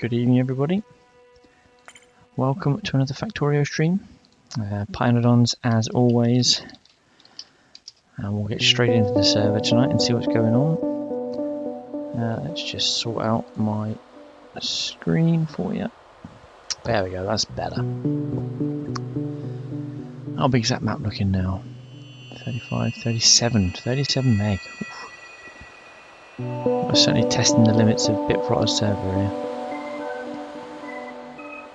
Good evening, everybody. Welcome to another Factorio stream. Pyanodons, as always. And we'll get straight into the server tonight and see what's going on. Let's just sort out my screen for you. There we go, that's better. How big is that map looking now? 35, 37 meg. Oof. We're certainly testing the limits of Bitfrotter's server here.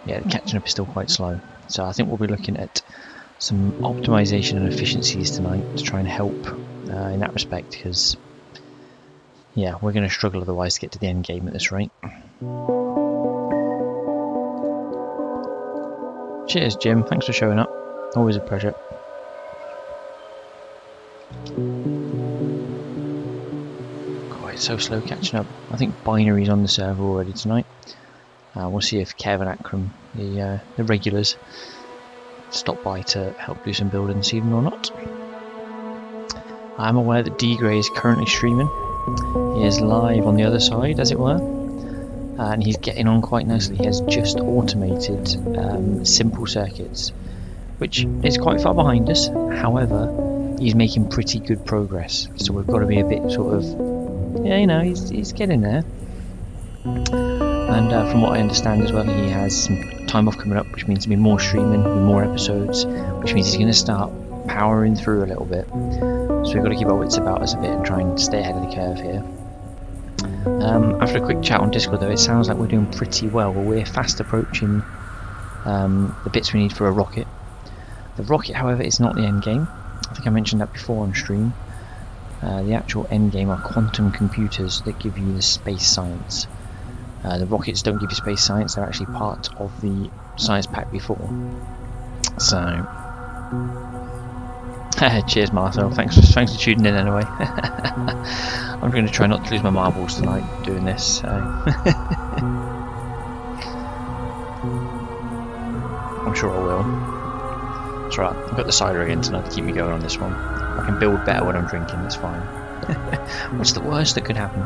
Yeah, the catching up is still quite slow, so I think we'll be looking at some optimization and efficiencies tonight to try and help in that respect, because yeah, we're going to struggle otherwise to get to the end game at this rate. Cheers, Jim. Thanks for showing up. Always a pleasure. God, it's so slow catching up. I think Binary's on the server already tonight. We'll see if Kev and Akram, the regulars, stop by to help do some building this evening or not. I'm aware that Dgray is currently streaming. He is live on the other side, as it were, and he's getting on quite nicely. He has just automated simple circuits, which is quite far behind us. However, he's making pretty good progress, so we've got to be a bit sort of, yeah, you know, he's getting there. And from what I understand as well, he has some time off coming up, which means there'll be more streaming, more episodes, which means he's going to start powering through a little bit. So we've got to keep our wits about us a bit and try and stay ahead of the curve here. After a quick chat on Discord though, it sounds like we're doing pretty well. We're fast approaching the bits we need for a rocket. The rocket, however, is not the end game. I think I mentioned that before on stream. The actual end game are quantum computers that give you the space science. The rockets don't give you space science, they're actually part of the science pack before. So, cheers Marcel, thanks for tuning in anyway. I'm going to try not to lose my marbles tonight doing this. So. I'm sure I will. It's right, I've got the cider again tonight to keep me going on this one. I can build better when I'm drinking, that's fine. What's the worst that could happen?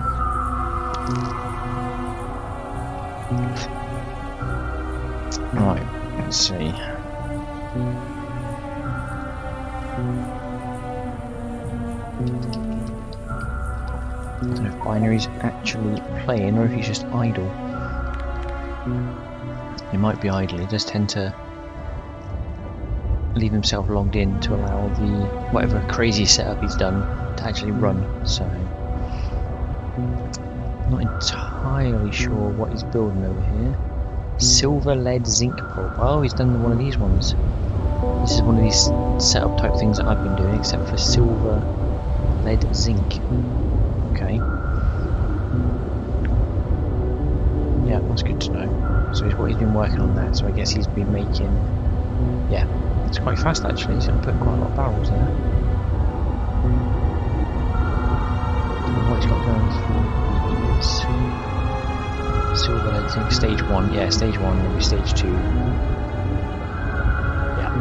Right, let's see. I don't know if Binary's actually playing or if he's just idle. He might be idle, he does tend to leave himself logged in to allow the whatever crazy setup he's done to actually run, so I'm not entirely sure what he's building over here. Silver, lead, zinc pulp. Oh, he's done one of these ones. This is one of these setup type things that I've been doing, except for silver, lead, zinc. Okay. Yeah, that's good to know. So he's been working on that, so I guess he's been making... Yeah, it's quite fast actually, he's putting quite a lot of barrels there. What he's got going through is... Silver, lead, zinc, stage 1, yeah, stage 1, maybe stage 2. Yeah,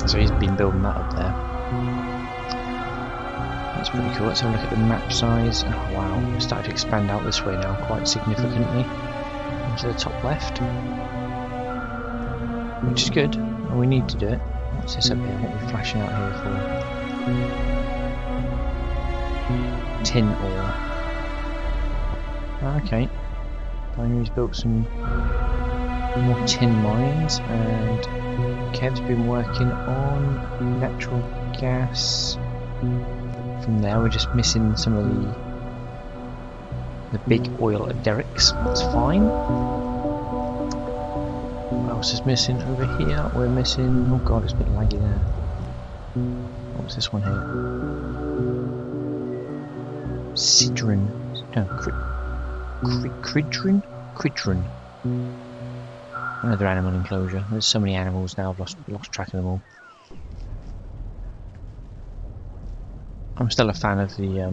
so he's been building that up there. That's pretty cool. Let's have a look at the map size. Oh wow, we're starting to expand out this way now quite significantly into the top left, which is good. Well, we need to do it. What's this up here? What are we flashing out here for? Tin ore. Okay. Binary's built some more tin mines, and Kev's been working on natural gas. From there, we're just missing some of the big oil derricks. That's fine. What else is missing over here? We're missing. Oh god, it's a bit laggy there. What's this one here? Sidrin. No, Cridrin. Another animal enclosure. There's so many animals now, I've lost track of them all. I'm still a fan of the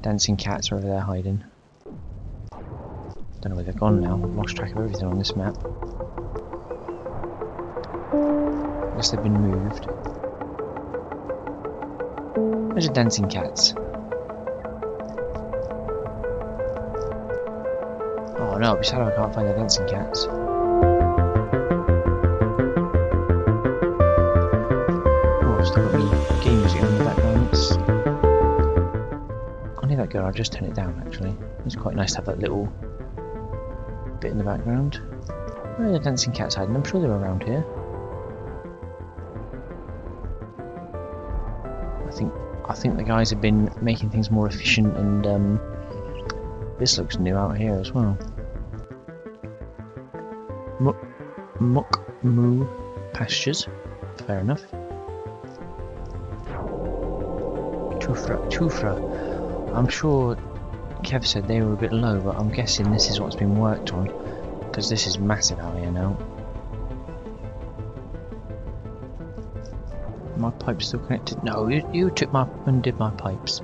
dancing cats wherever they're hiding. Don't know where they've gone now. I've lost track of everything on this map. I guess they've been moved. Where's the dancing cats? Oh no, be sad if I can't find the dancing cats. Oh, I've still got me game music on in the background. I knew that girl, I'll just turn it down actually. It's quite nice to have that little bit in the background. Where are the dancing cats hiding? I'm sure they're around here. I think the guys have been making things more efficient, and this looks new out here as well. Muck moo pastures. Fair enough. Tufra. I'm sure Kev said they were a bit low, but I'm guessing this is what's been worked on, because this is massive out here now. My pipe's still connected. No, you took my and did my pipes.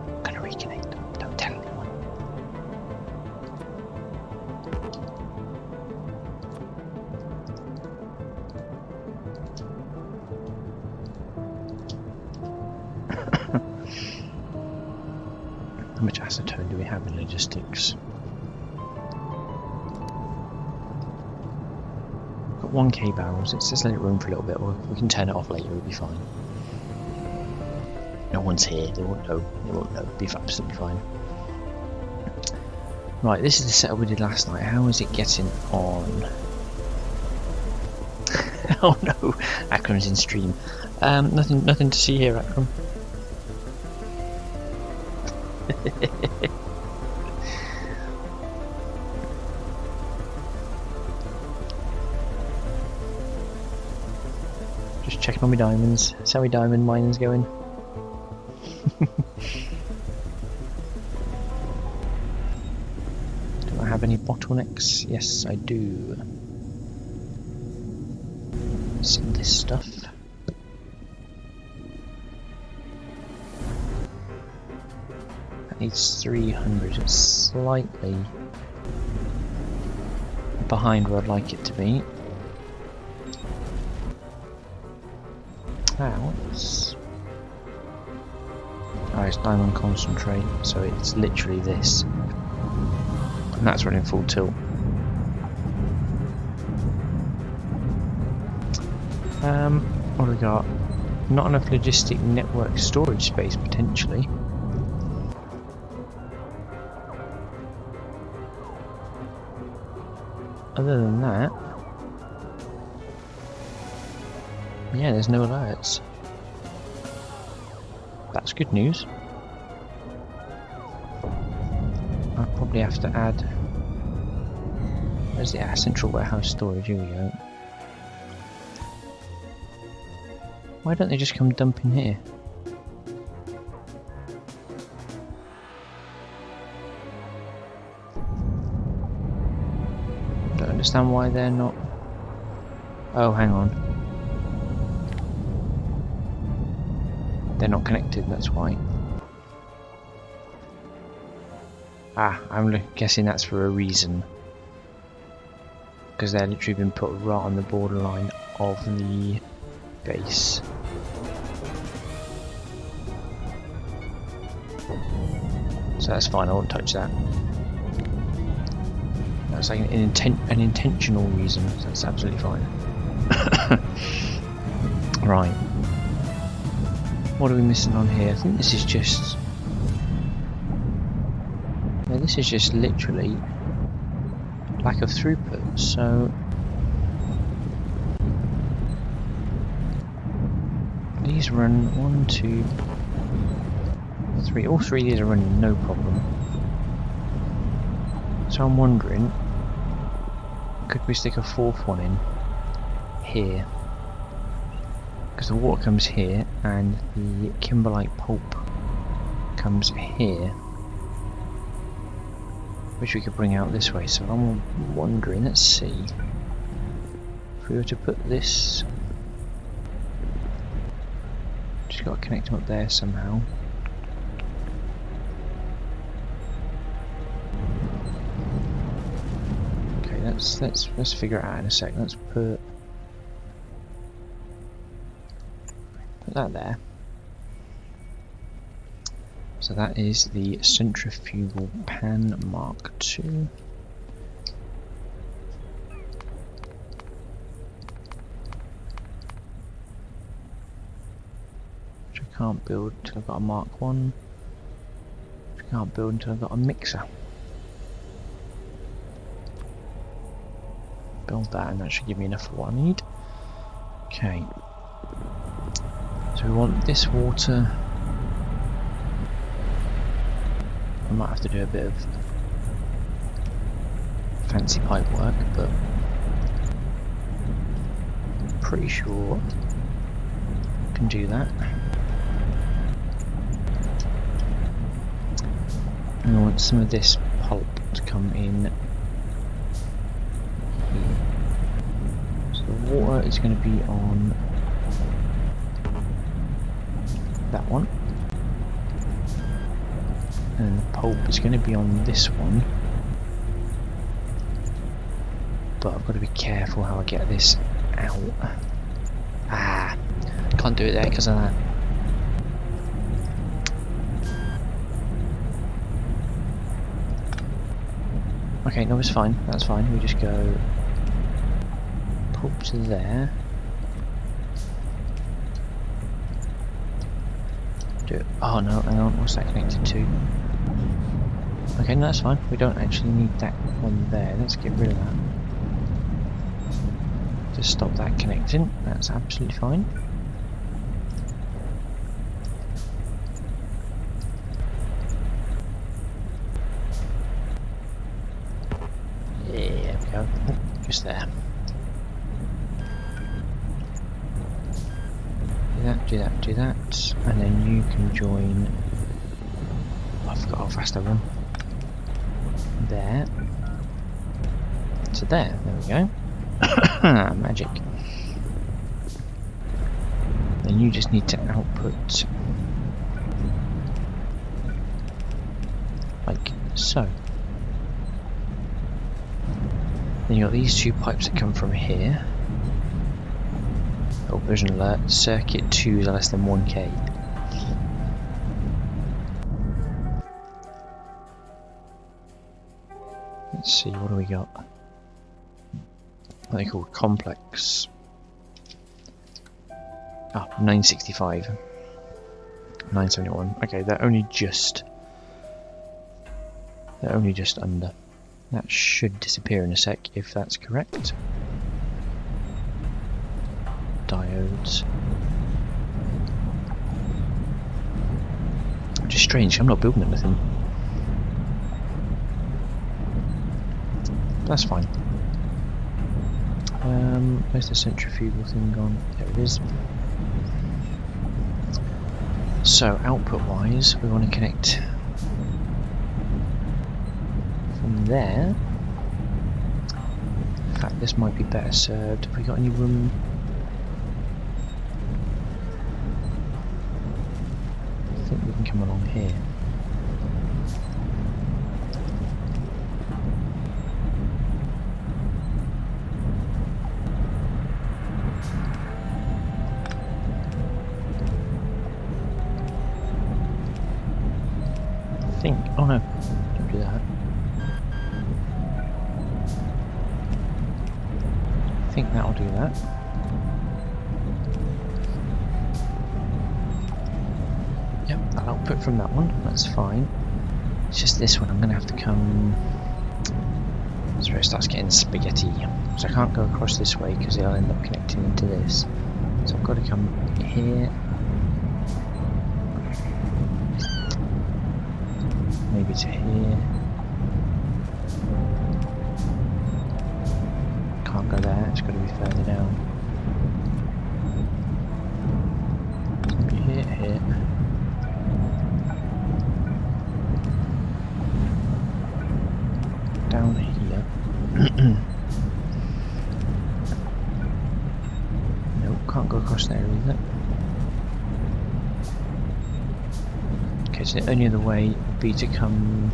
I'm gonna reconnect them. Don't tell anyone. How much acetone do we have in logistics? 1k barrels. Let's just let it run for a little bit, or we can turn it off later, it'll be fine. No one's here, they won't know, it'll be absolutely fine. Right, this is the setup we did last night. How is it getting on? Oh no, Akram's in stream. Nothing to see here, Akram. Just checking on my diamonds. That's how my diamond mining's going. Do I have any bottlenecks? Yes, I do. Some of this stuff. That needs 300. It's slightly behind where I'd like it to be. It's diamond concentrate, so it's literally this, and that's running full tilt. What do we got? Not enough logistic network storage space potentially. Other than that, yeah, there's no alerts. That's good news. I'll probably have to add... Where's the central warehouse storage? Here we go. Why don't they just come dump in here? Don't understand why they're not... Oh, hang on. They're not connected, that's why. Ah, I'm guessing that's for a reason. Because they're literally been put right on the borderline of the base. So that's fine, I won't touch that. That's like an intentional reason, so that's absolutely fine. Right. What are we missing on here? I think this is just... Yeah, this is just literally lack of throughput, so... These run 1, 2, 3. All three of these are running no problem. So I'm wondering, could we stick a fourth one in here? Because the water comes here and the kimberlite pulp comes here, which we could bring out this way. So I'm wondering, let's see, if we were to put this, just got to connect them up there somehow. Okay, let's figure it out in a sec. Let's put that there. So that is the centrifugal pan Mark II. Which I can't build until I've got a Mark 1. Which I can't build until I've got a mixer. Build that and that should give me enough for what I need. Okay. So we want this water. I might have to do a bit of fancy pipe work, but I'm pretty sure I can do that. And I want some of this pulp to come in here. So the water is going to be on that one. And the pulp is going to be on this one, but I've got to be careful how I get this out. Ah, can't do it there because of that. Okay, no, it's fine. That's fine. We just go pulp to there. Do it. Oh no, hang on. What's that connected to? Okay, no, that's fine. We don't actually need that one there. Let's get rid of that. Just stop that connecting. That's absolutely fine. There we go. Just there. Do that, do that, and then you can join. Oh, I forgot how fast I run. There. So there we go. Magic. Then you just need to output like so. Then you've got these two pipes that come from here. Oh, there's an alert. Circuit 2 is less than 1k. Let's see, what do we got? What are they called? Complex. Ah, 965. 971. Okay, they're only just under. That should disappear in a sec if that's correct. Diodes. Which is strange, I'm not building anything. That's fine. Where's the centrifugal thing gone? There it is. So, output wise, we want to connect from there. In fact, this might be better served. Have we got any room? I think we can come along here. Oh no, don't do that. I think that'll do that. Yep, I'll output from that one, that's fine. It's just this one, I'm going to have to come... That's where it starts getting spaghetti. So I can't go across this way because it'll end up connecting into this. So I've got to come here. Maybe to here. Can't go there, it's got to be further down. Maybe here. Down here. Nope, can't go across there either. Okay, so the only other way would be to come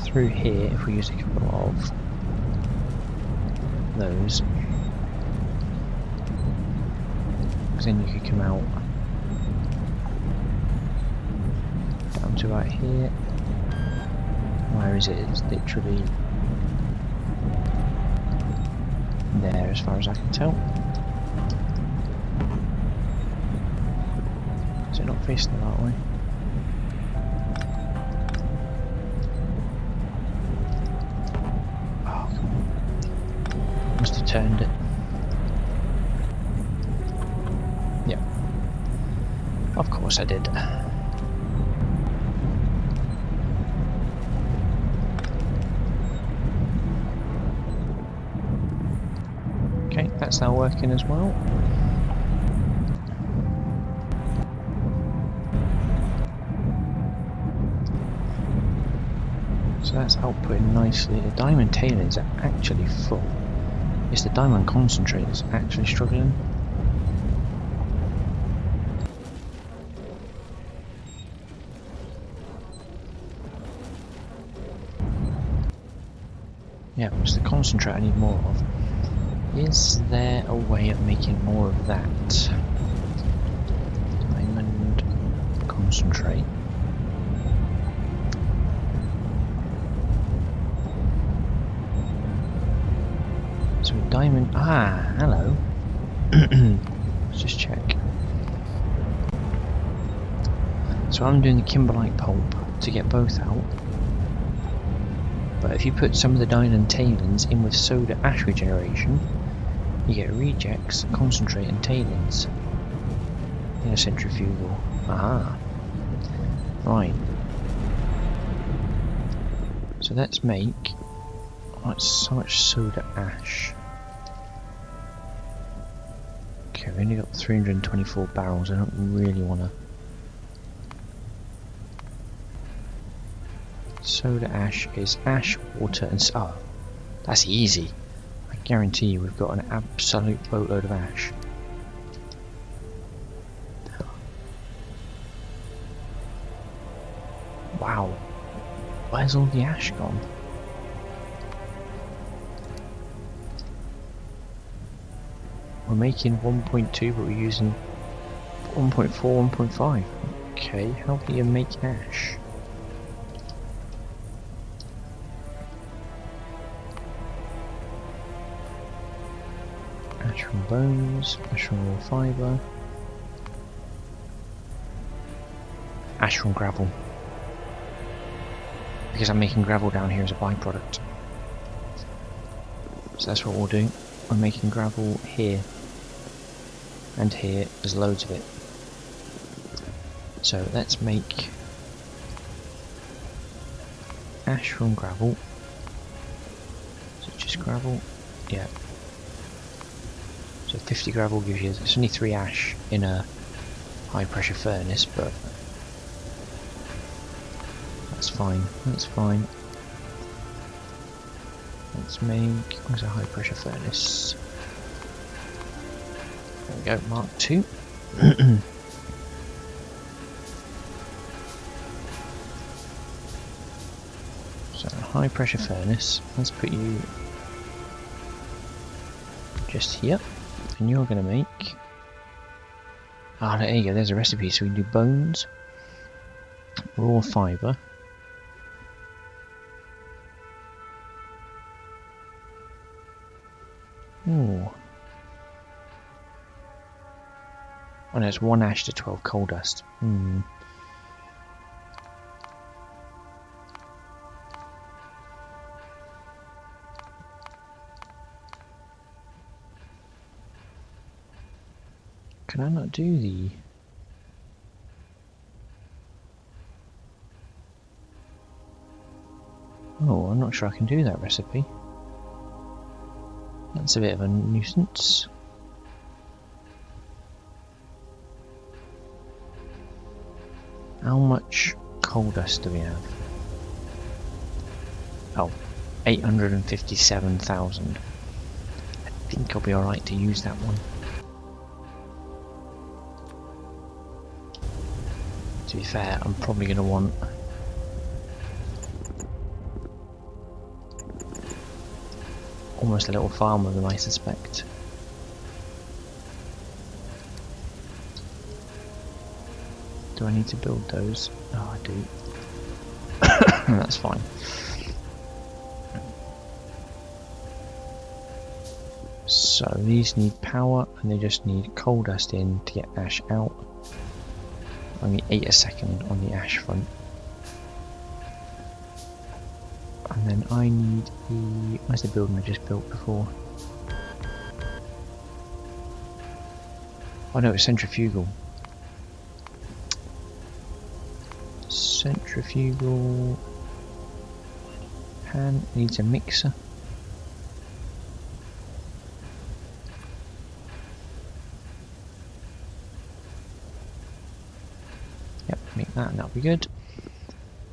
through here if we use a couple of those. Because then you could come out down to to about here. Where is it? It's literally there as far as I can tell. Is it not facing the right way? Oh, come on. Must have turned it. Yeah. Of course I did. Okay, that's now working as well. So that's outputting nicely. The diamond tailings are actually full. It's the diamond concentrate that's actually struggling. Yeah, it's the concentrate I need more of. Is there a way of making more of that? Diamond concentrate. So diamond. Ah, hello. Let's just check. So I'm doing the kimberlite pulp to get both out. But if you put some of the diamond tailings in with soda ash regeneration, you get rejects, concentrate and tailings in a centrifugal. Aha. Right. So let's make so much soda ash. Okay, we only got 324 barrels. I don't really want to. Soda ash is ash, water and oh, that's easy. I guarantee you we've got an absolute boatload of ash. Wow, where's all the ash gone? We're making 1.2 but we're using 1.4, 1.5. Okay, how do you make ash? Ash from bones, ash from raw fibre, ash from gravel. Because I'm making gravel down here as a byproduct. So that's what we'll do. We're making gravel here and here. There's loads of it. So let's make ash from gravel. Is it just gravel? Yeah. So 50 gravel gives you, it's only 3 ash in a high pressure furnace, but that's fine, that's fine. Let's make, where's a high pressure furnace? There we go, Mark 2. So high pressure furnace, let's put you just here. And you're going to make... Ah, there you go, there's a recipe. So we do bones, raw fibre, ooh. Oh no, it's 1 ash to 12 coal dust. Can I not do the... Oh, I'm not sure I can do that recipe. That's a bit of a nuisance. How much coal dust do we have? Oh, 857,000. I think I'll be alright to use that one. To be fair, I'm probably going to want almost a little farm of them, I suspect. Do I need to build those? Oh, I do. That's fine. So these need power, and they just need coal dust in to get ash out. Only 8 a second on the ash front. And then I need the... where's the building I just built before? Oh no, it's centrifugal. Centrifugal pan needs a mixer. Yep, make that and that'll be good.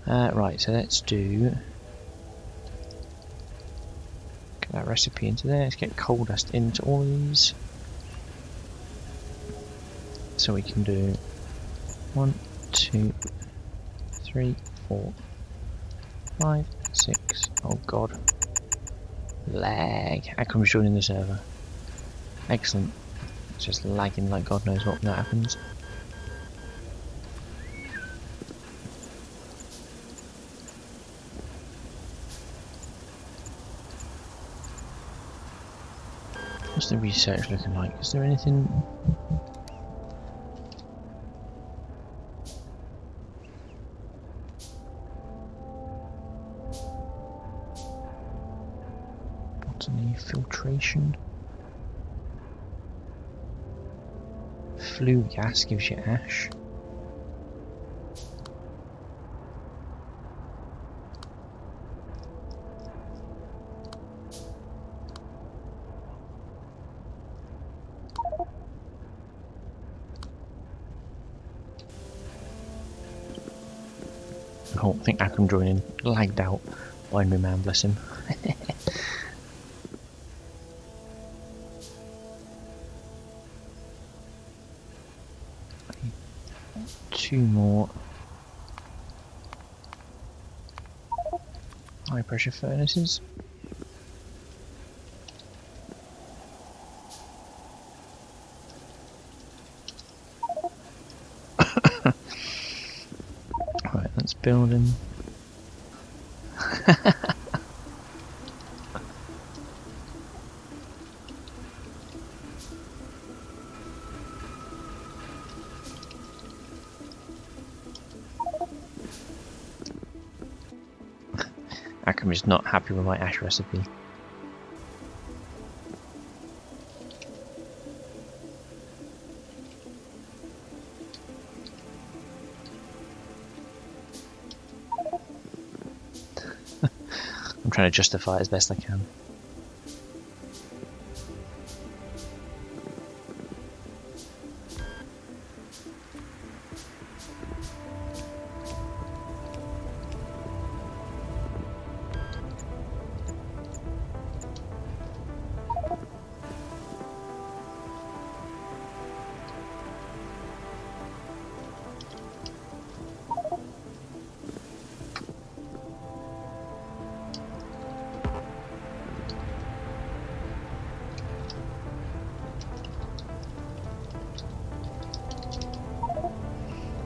Right, so let's do... get that recipe into there. Let's get coal dust into all of these. So we can do 1, 2, 3, 4, 5, 6. Oh god. Lag. Akram's joining the server. Excellent. It's just lagging like God knows what when that happens. What's the research looking like? Is there anything? Botany, filtration. Flue gas gives you ash. Oh, I think Akram joining. Lagged out. Blind me man, bless him. Two more high pressure furnaces. Right, that's building. Akram is not happy with my ash recipe. I'm trying to justify it as best I can.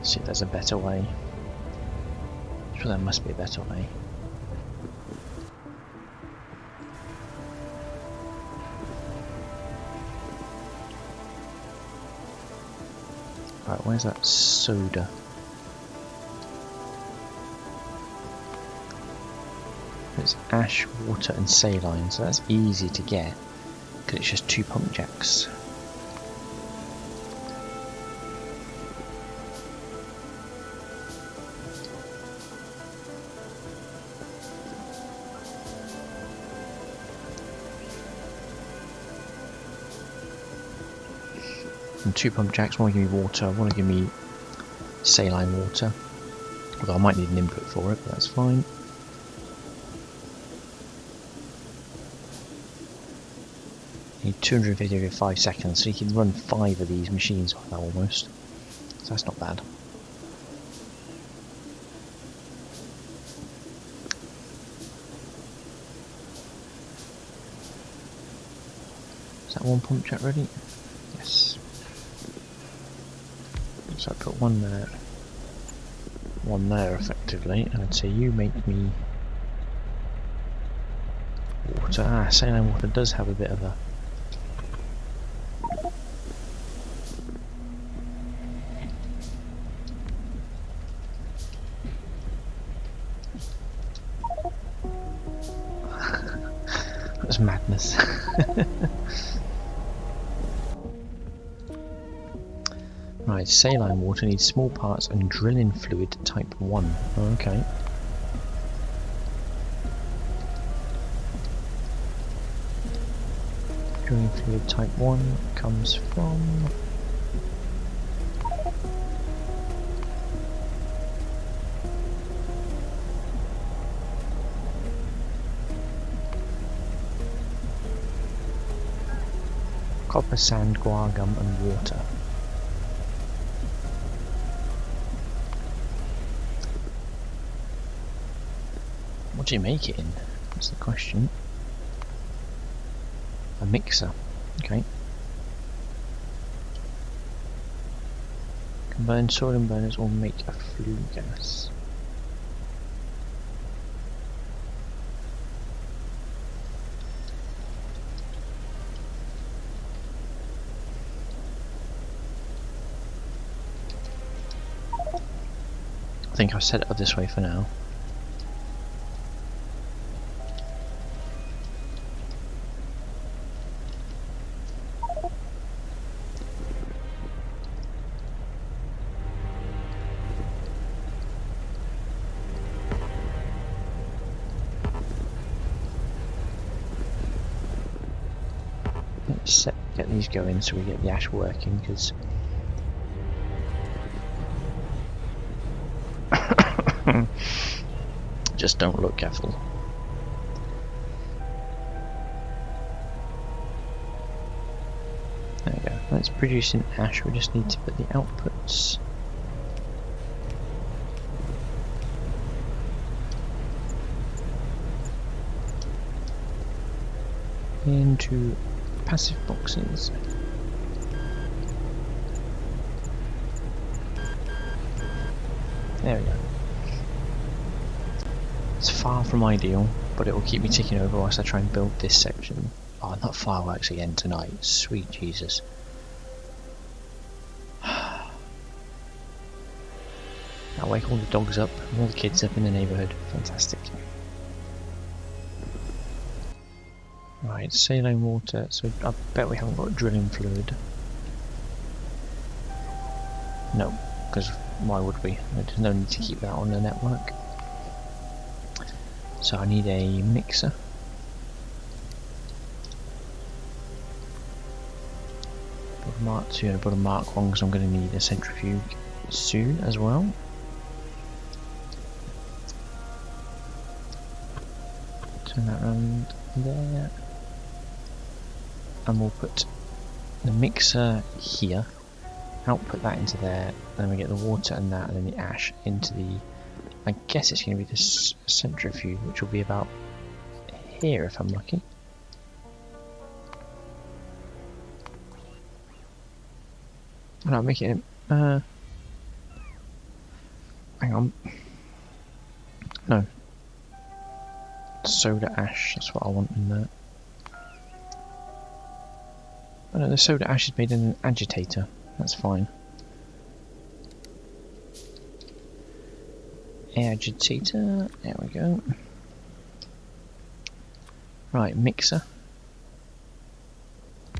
See if there's a better way. I'm sure there must be a better way. Right, where's that soda? It's ash, water and saline, so that's easy to get because it's just 2 pump jacks. And 2 pump jacks, one will give me water, one will give me saline water. Although I might need an input for it, but that's fine. Need 250 every 5 seconds, so you can run 5 of these machines like that almost. So that's not bad. Is that 1 pump jack ready? Yes. So I put 1 there. one there effectively, and I'd say you make me water. Ah, saline water does have a bit of a that's madness. Right, saline water needs small parts and drilling fluid type 1. Okay. Drilling fluid type 1 comes from... copper, sand, guar gum and water. What do you make it in? That's the question. A mixer. Okay. Can burn sodium burners or make a flue gas. I think I'll set it up this way for now. Let's get these going so we get the ash working, because just don't look careful. There we go. That's producing ash. We just need to put the outputs into passive boxes. There we go. It's far from ideal, but it will keep me ticking over whilst I try and build this section. Oh, not fireworks again tonight. Sweet Jesus. I'll wake all the dogs up, and all the kids up in the neighbourhood. Fantastic. Right, saline water, so I bet we haven't got drilling fluid. No, because why would we? There's no need to keep that on the network. So I need a mixer. Put Mark 2 and put a Mark 1 because I'm going to need a centrifuge soon as well. Turn that around there. And we'll put the mixer here, output that into there, then we get the water and that, and then the ash into the, I guess it's going to be this centrifuge, which will be about here if I'm lucky. And I'll make it, hang on, no, soda ash, that's what I want in there. Oh no, the soda ash is made in an agitator. That's fine. Agitator. There we go. Right, mixer.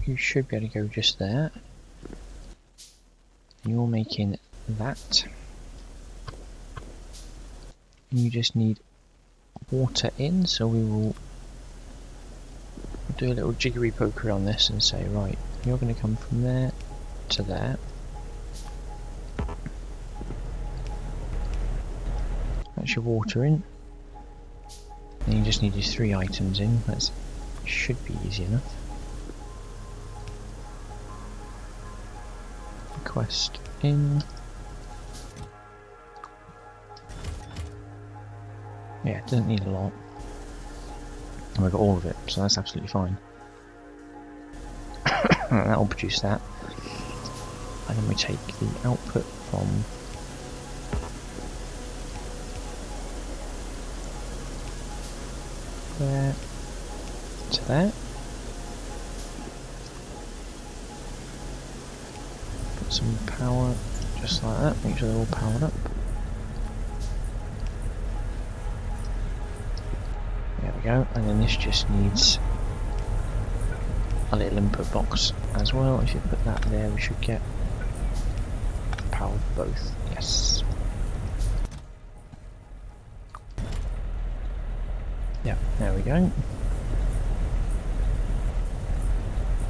You should be able to go just there. You're making that. You just need water in, so we will do a little jiggery poker on this and say, right, you're going to come from there to there. That's your water in. And you just need your 3 items in. That should be easy enough. Request in. Yeah, it doesn't need a lot. And we've got all of it, so that's absolutely fine. That'll produce that. And then we take the output from there to there. Put some power just like that, make sure they're all powered up. There we go, and then this just needs a little input box as well. If you put that there, we should get power of both. Yes. Yeah, there we go.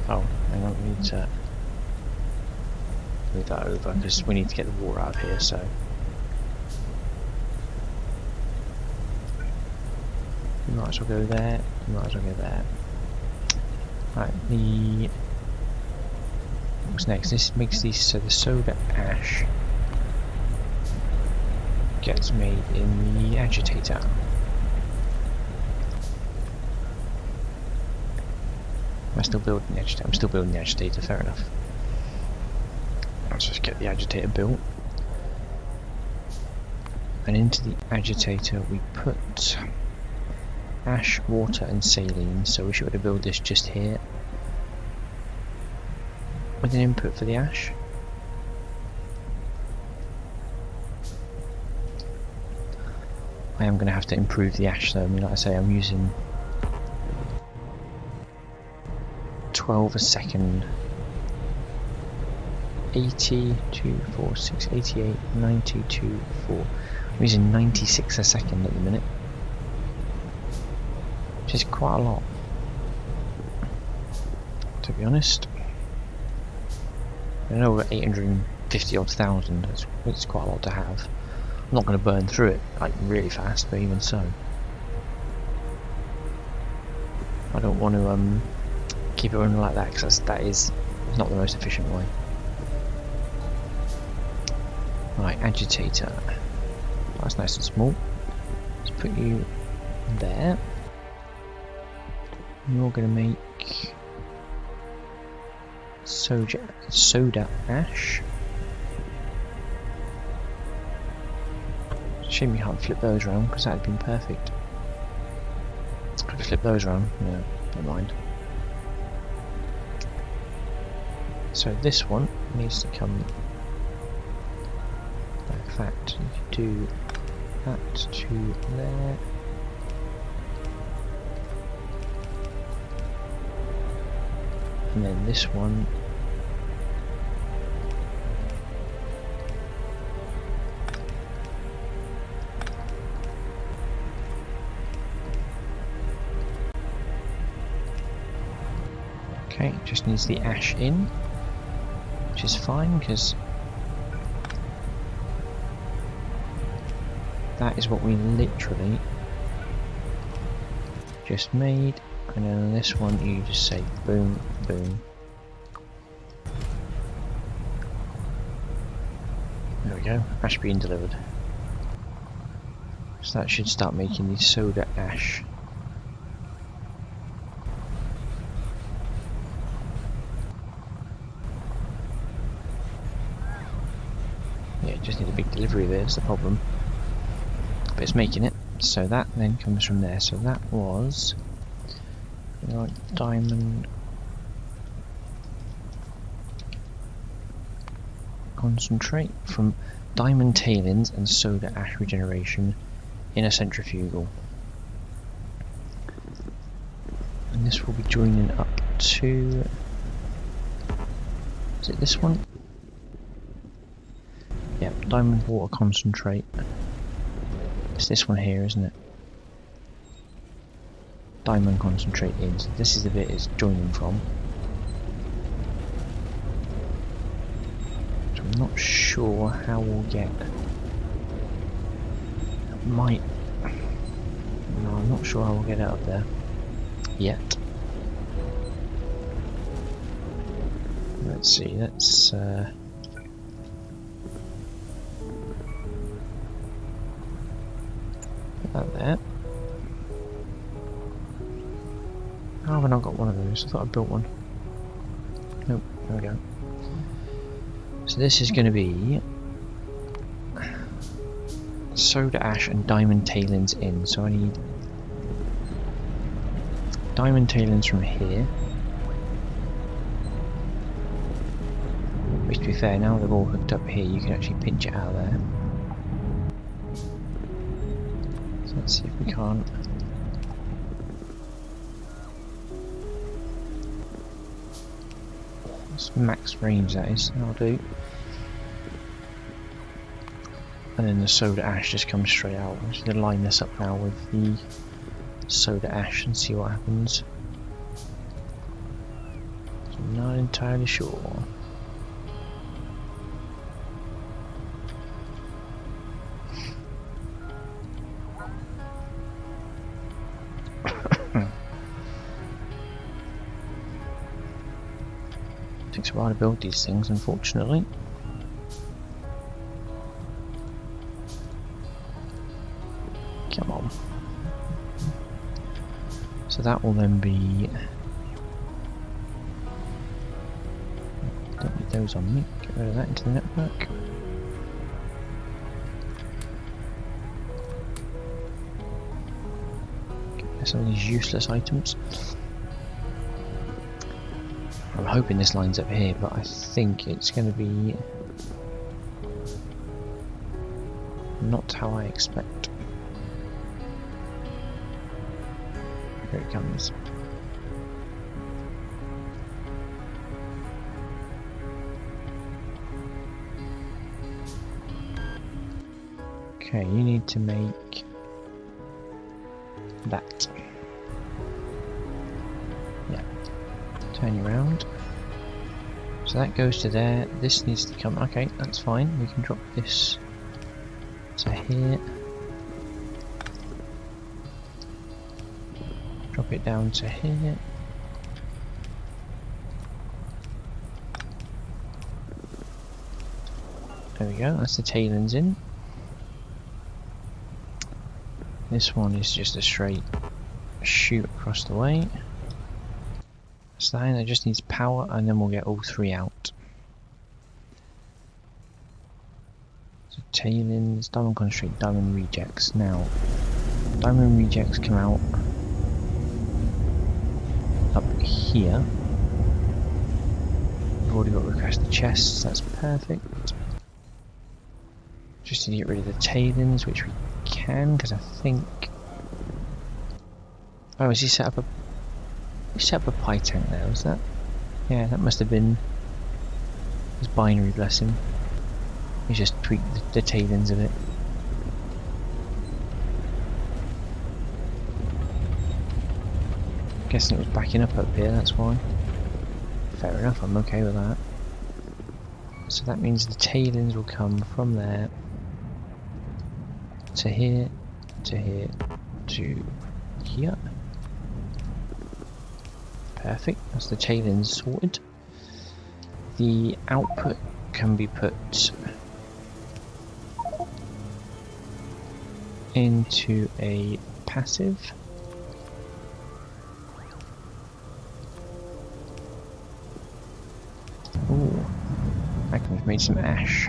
Oh, hang on, we need to move that over because we need to get the water out of here, so. You might as well go there, you might as well go there. Right, what's next? This makes these so the soda ash gets made in the agitator. Am I still building the agitator? I'm still building the agitator, fair enough. Let's just get the agitator built. And into the agitator we put ash, water and saline, so we should be able to build this just here with an input for the ash. I am going to have to improve the ash though. I mean, like I say, I'm using 12 a second. 80, 2, 4, 6, 88, 92, 4. I'm using 96 a second at the minute, which is quite a lot, to be honest. I know we're 850 odd thousand, it's quite a lot to have. I'm not going to burn through it like really fast, but even so. I don't want to keep it running like that, because that is not the most efficient way. Right, agitator. That's nice and small. Let's put you there. You're going to make soda ash. Shame you can't flip those around, because that would have been perfect. Could flip those around, yeah, never mind. So this one needs to come like that. You could do that to there. And then this one okay, just needs the ash in, which is fine because that is what we literally just made. And then on this one you just say boom, boom. There we go, ash being delivered. So that should start making the soda ash. Yeah, just need a big delivery there, that's the problem. But it's making it, so that then comes from there. So that was diamond concentrate from diamond tailings and soda ash regeneration in a centrifugal. And this will be joining up to, is it this one? Yep, diamond water concentrate. It's this one here, isn't it? Diamond concentrate in. So this is the bit it's joining from. So I'm not sure how we'll get. Might. No, I'm not sure how we'll get it up there yet. Let's see. Let's. Put that there. How have I not got one of those? I thought I built one. Nope, there we go. So this is going to be soda ash and diamond tailings in. So I need diamond tailings from here. Which, to be fair, now they're all hooked up here, you can actually pinch it out of there. So let's see if we can't. It's max range, that is. That'll do. And then the soda ash just comes straight out. I'm just going to line this up now with the soda ash and see what happens. So I'm not entirely sure. Takes a while to build these things, unfortunately. Come on. So that will then be... Don't need those on me. Get rid of that into the network. Get rid of some of these useless items. I'm hoping this lines up here, but I think it's going to be not how I expect. Here it comes. Okay, you need to make that. Yeah. Turn you around. So that goes to there. This needs to come. Okay, that's fine. We can drop this to here. Drop it down to here. There we go. That's the tailings in. This one is just a straight shoot across the way. So that just needs power, and then we'll get all three out. So tailings, diamond concentrate, diamond rejects. Now, diamond rejects come out up here. We've already got requested chests, that's perfect. Just need to get rid of the tailings, which we can, because I think... Oh, has he set up a... He set up a pie tank there, was that? Yeah, that must have been his binary, bless him. He just tweaked the tailings of it. Guessing it was backing up here, that's why. Fair enough, I'm okay with that. So that means the tailings will come from there to here, to here, to here. Perfect, that's the tailings sorted. The output can be put into a passive. Ooh, I can have made some ash.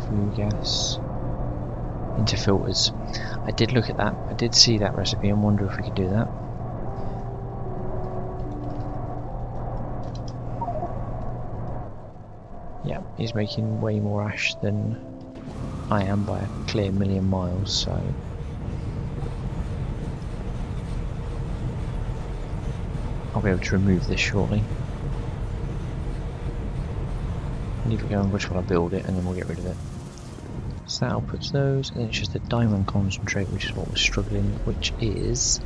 Flue gas. Into filters. I did look at that. I did see that recipe and wonder if we could do that. Yeah, he's making way more ash than I am by a clear million miles, so I'll be able to remove this shortly. Leave it going, which one I build it, and then we'll get rid of it. So that outputs those, and then it's just the diamond concentrate, which is what we're struggling, which is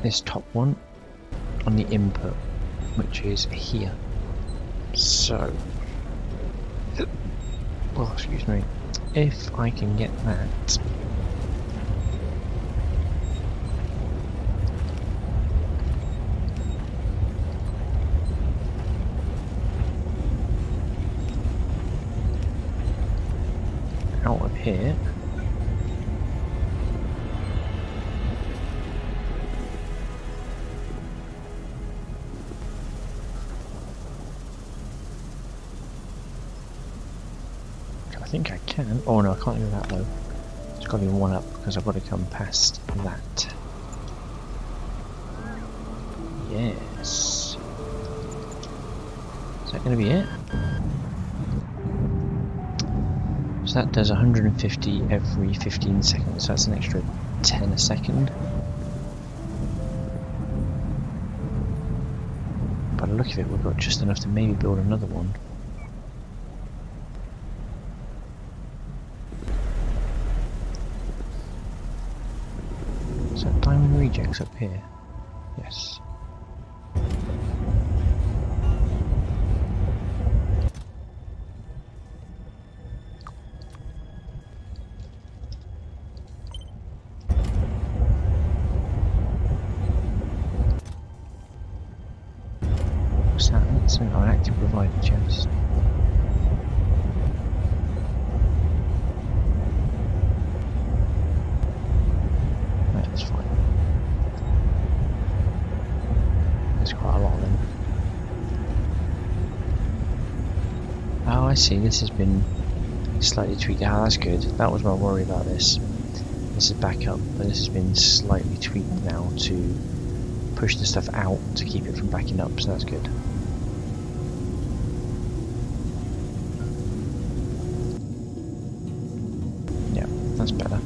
this top one on the input, which is here. So, well, excuse me, if I can get that out of here, think I can. Oh no, I can't go that low. It's got to be one up because I've got to come past that. Yes. Is that going to be it? So that does 150 every 15 seconds. So that's an extra 10 a second. By the look of it, we've got just enough to maybe build another one. Is that diamond rejects up here? Yes. What's that? That's an active provider chest. That's fine. There's quite a lot then. Oh, I see. This has been slightly tweaked. Ah, that's good. That was my worry about this. This is back up, but this has been slightly tweaked now to push the stuff out to keep it from backing up, so that's good. Yeah, that's better.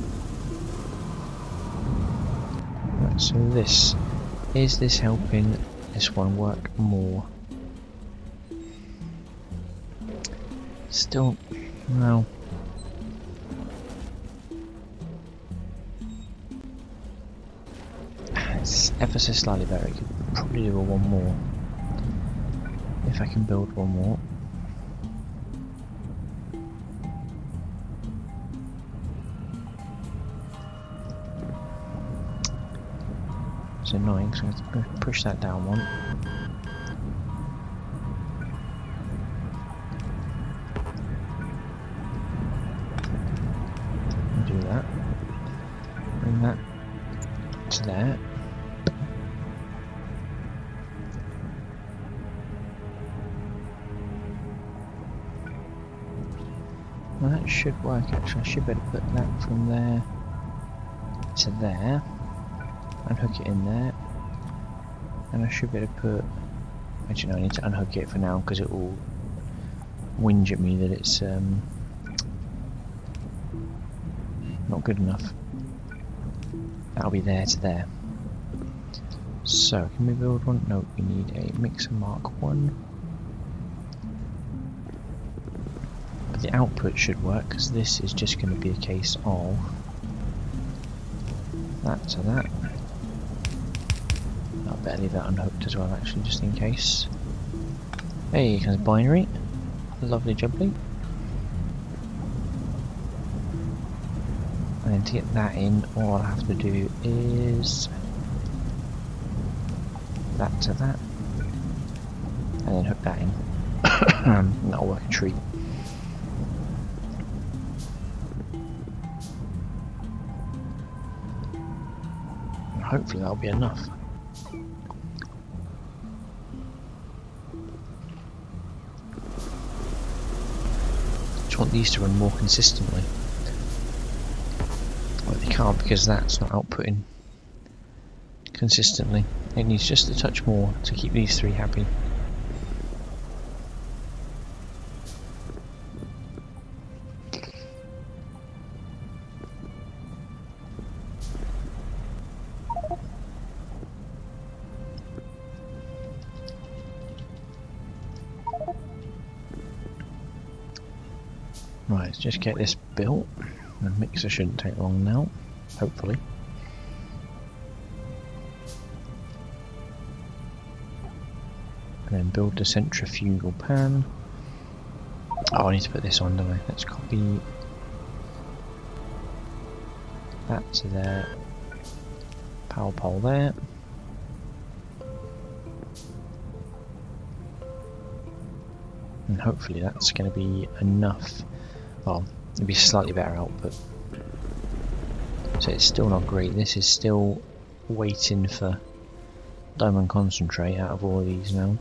Right, so is this helping this one work more? Still, no. It's ever so slightly better. I could probably do one more. If I can build one more. It's annoying, so I have to push that down one. And do that. Bring that to there. Well, that should work actually. I should be able to put that from there to there and hook it in there, and I should be able to put, actually no, I need to unhook it for now because it will whinge at me that it's not good enough. That'll be there to there. So can we build one? No, we need a mixer Mark 1. But the output should work because this is just going to be a case of that to that. I'll better leave that unhooked as well actually, just in case. Hey, comes binary. Lovely jubbly. And then to get that in, all I'll have to do is that to that, and then hook that in. That'll work a treat. And hopefully that'll be enough. Just want these to run more consistently. Well, they can't because that's not outputting consistently. It needs just a touch more to keep these three happy. Right, let's just get this built. The mixer shouldn't take long now, hopefully. And then build the centrifugal pan. Oh, I need to put this on, don't I? Let's copy that to there. Power pole there. And hopefully that's going to be enough. Well, it'll be slightly better output. So it's still not great. This is still waiting for diamond concentrate out of all of these now.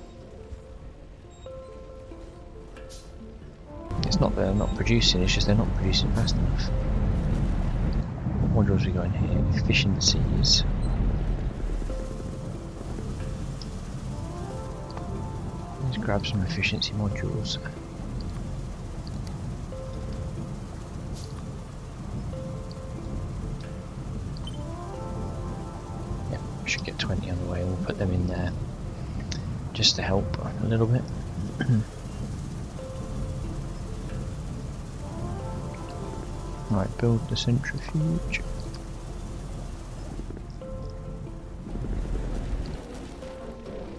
It's not that they're not producing, it's just they're not producing fast enough. What modules we got in here? Efficiencies. Let's grab some efficiency modules. Yep, we should get 20 on the way. We'll put them in there just to help a little bit. Right, build the centrifuge.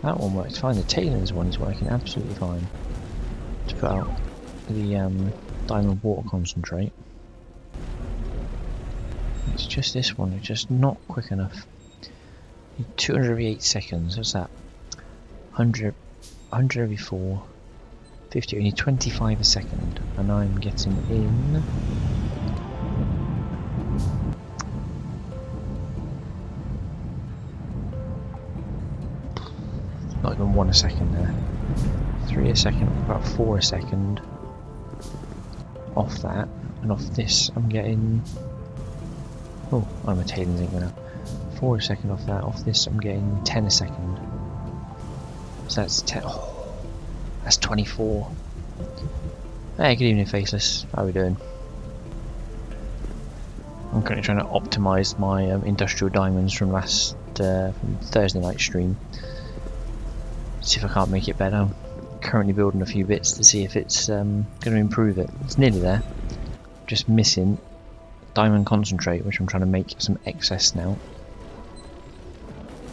That one works fine. The tailings one is working absolutely fine. To put out the diamond water concentrate. It's just this one, it's just not quick enough. 208 seconds, what's that? 100 every 4. 50, we need 25 a second. And I'm getting in... not even 1 a second there. 3 a second, about 4 a second. Off that, and off this I'm getting... oh, my tailings ain't gonna... 4 a second off that, off this I'm getting 10 a second. So that's 10... oh, that's 24. Hey, good evening Faceless, how are we doing? I'm currently trying to optimise my industrial diamonds from from Thursday night stream. See if I can't make it better. I'm currently building a few bits to see if it's going to improve it. It's nearly there. Just missing diamond concentrate, which I'm trying to make some excess now.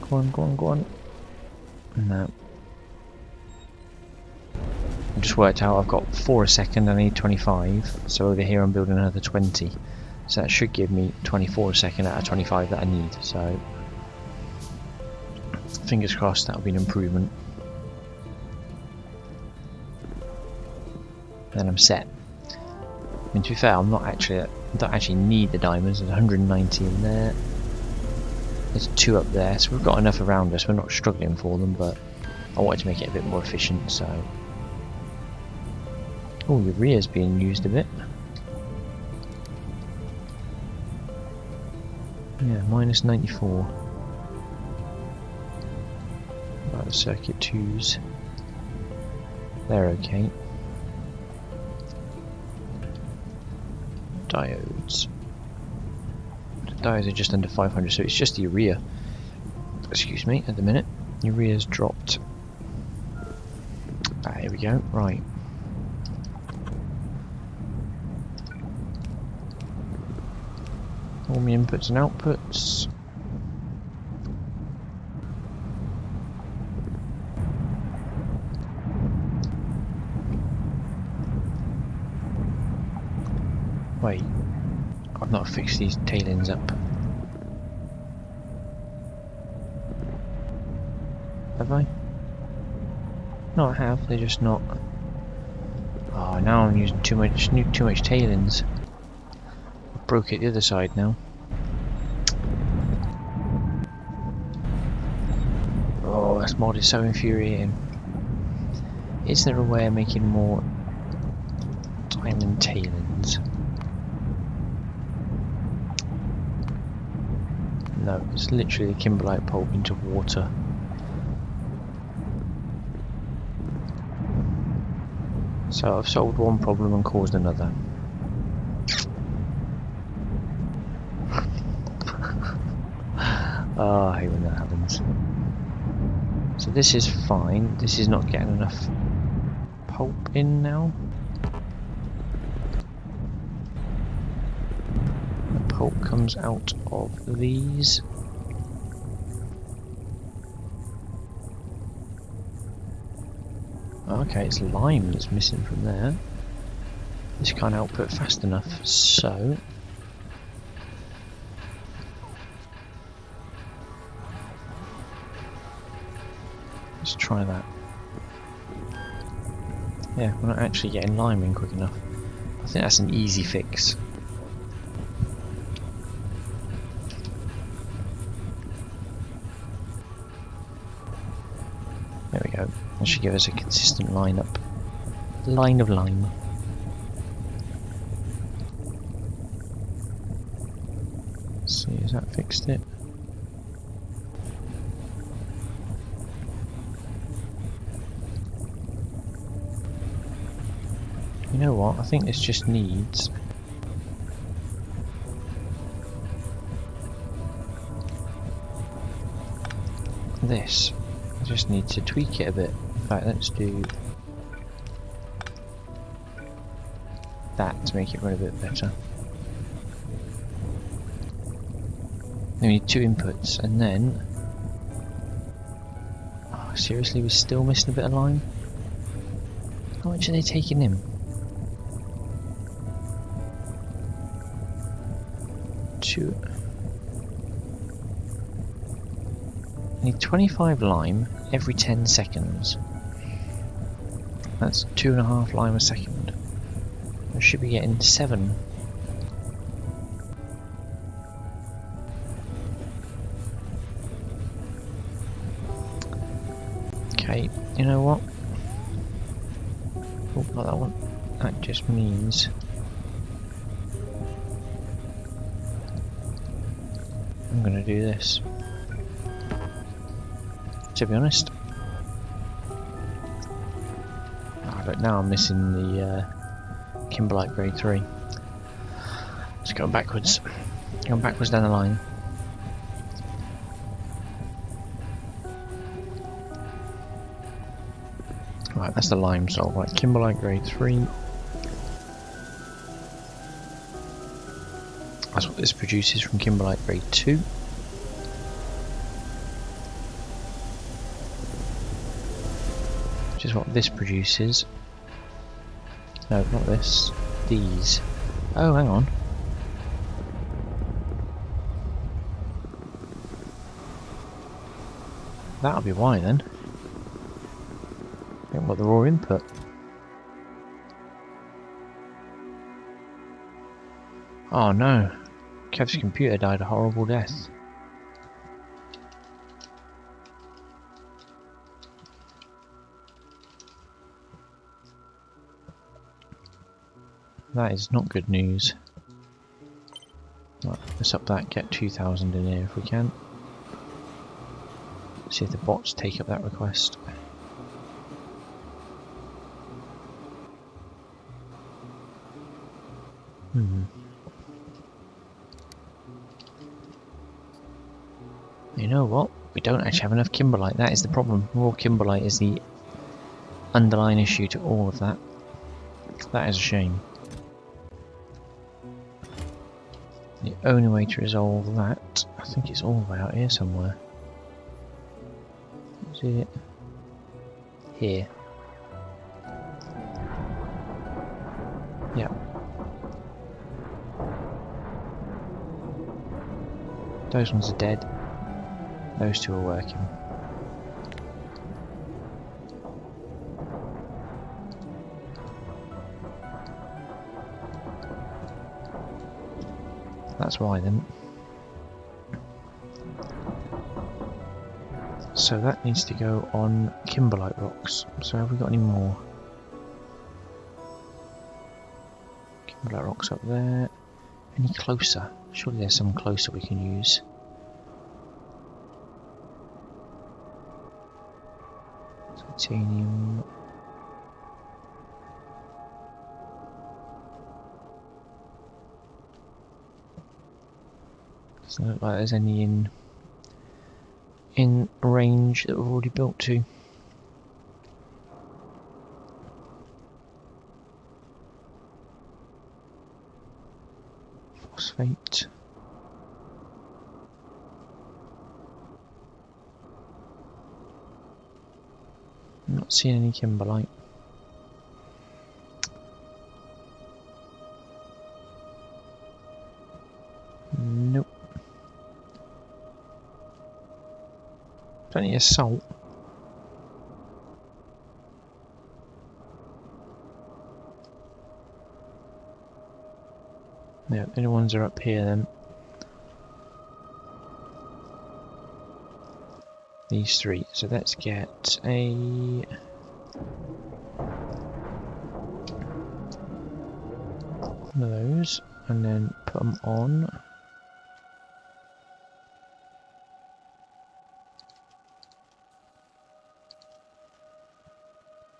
Go on, go on, go on. No. I just worked out I've got 4 a second, I need 25. So over here I'm building another 20. So that should give me 24 a second out of 25 that I need. So fingers crossed that'll be an improvement. Then I'm set. I mean, to be fair, I don't actually need the diamonds. There's 190 in there. There's 2 up there, so we've got enough around us. We're not struggling for them, but I wanted to make it a bit more efficient. So, oh, urea's being used a bit. Yeah, minus 94. Right, the circuit 2s. They're okay. Diodes. The diodes are just under 500, so it's just the urea. Excuse me, at the minute. Urea's dropped. Ah, here we go. Right. All my inputs and outputs. Wait, I've not fixed these tailings up. Have I? No, I have. They're just not. Oh, now I'm using too much tailings. I broke it the other side now. Oh, this mod is so infuriating. Is there a way of making more diamond tailings? No, it's literally kimberlite pulp into water. So I've solved one problem and caused another. Oh, I hate when that happens. So this is fine. This is not getting enough pulp in now. Pulp comes out of these. Okay, it's lime that's missing from there. This can't output fast enough, so let's try that. Yeah, we're not actually getting lime in quick enough. I think that's an easy fix. There we go. That should give us a consistent line of lime. Let's see, has that fixed it? You know what? I think this just needs this. I just need to tweak it a bit. In fact, let's do that to make it run a bit better. We need 2 inputs, and then... Oh, seriously, we're still missing a bit of line? How much are they taking in? 2... I need 25 lime every 10 seconds. That's 2.5 lime a second. I should be getting 7. Okay, you know what? Oh, not that one. That just means I'm gonna do this. To be honest. Oh, but now I'm missing the Kimberlite grade 3. Let's go backwards. Going backwards down the line. Right, that's the lime salt. Right, Kimberlite grade 3. That's what this produces from Kimberlite grade 2. Which is what this produces. No, not this. These. Oh, hang on. That'll be why then. I haven't got the raw input. Oh no. Kev's computer died a horrible death. That is not good news. Right, let's up that, get 2,000 in here if we can. See if the bots take up that request. You know what? We don't actually have enough Kimberlite. That is the problem. Raw Kimberlite is the underlying issue to all of that. That is a shame. The only way to resolve that, I think it's all the way out here somewhere. Is it? Here. Yeah. Those ones are dead. Those 2 are working. That's why then. So that needs to go on Kimberlite rocks. So have we got any more? Kimberlite rocks up there. Any closer? Surely there's some closer we can use. Titanium. Doesn't look like there's any in range that we've already built to. Phosphate. I'm not seeing any Kimberlite. Nope. Plenty of salt. Yeah, the only ones are up here then. These 3. So let's get a one of those and then put them on.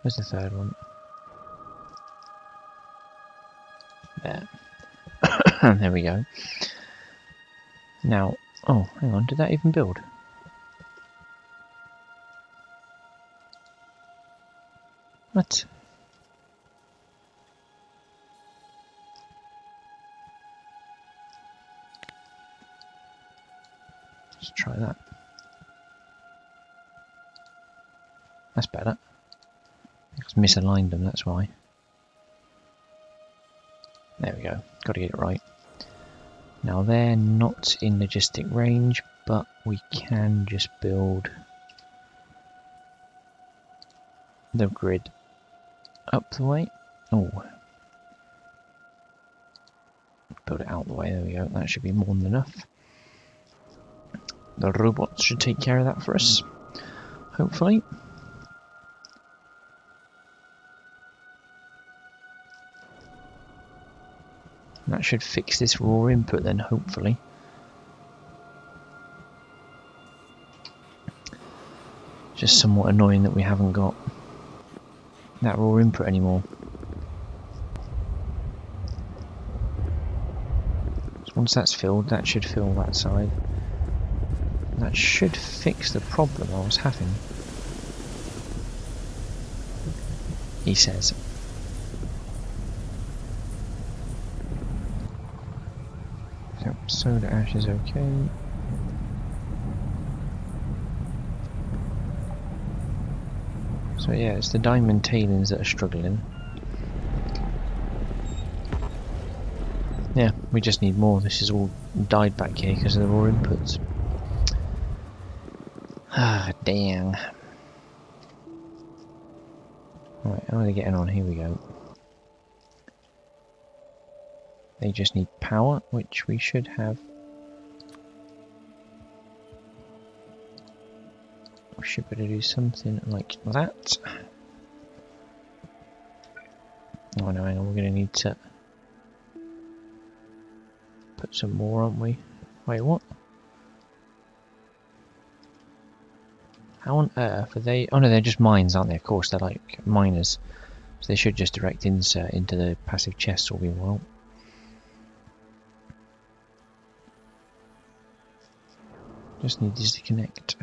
Where's the third one? There. There we go. Now, oh, hang on, did that even build? What? Let's try that. That's better. It's misaligned them, that's why. There we go. Got to get it right. Now they're not in logistic range, but we can just build the grid up the way. Oh, build it out the way. There we go. That should be more than enough. The robots should take care of that for us, hopefully. That should fix this raw input then, hopefully. Just somewhat annoying that we haven't got that raw input anymore. So once that's filled, that should fill that side. That should fix the problem I was having. He says. So, soda ash is okay. So yeah, it's the diamond tailings that are struggling. Yeah, we just need more. This is all died back here because of the raw inputs. Ah, dang. Right, how are they getting on? Here we go. They just need power, which we should have. We should be able to do something like that. Oh no, hang on, we're going to need to put some more, aren't we? Wait, what? How on earth are they? Oh no, they're just mines, aren't they? Of course, they're like miners. So they should just direct insert into the passive chests all be well. Just need these to connect.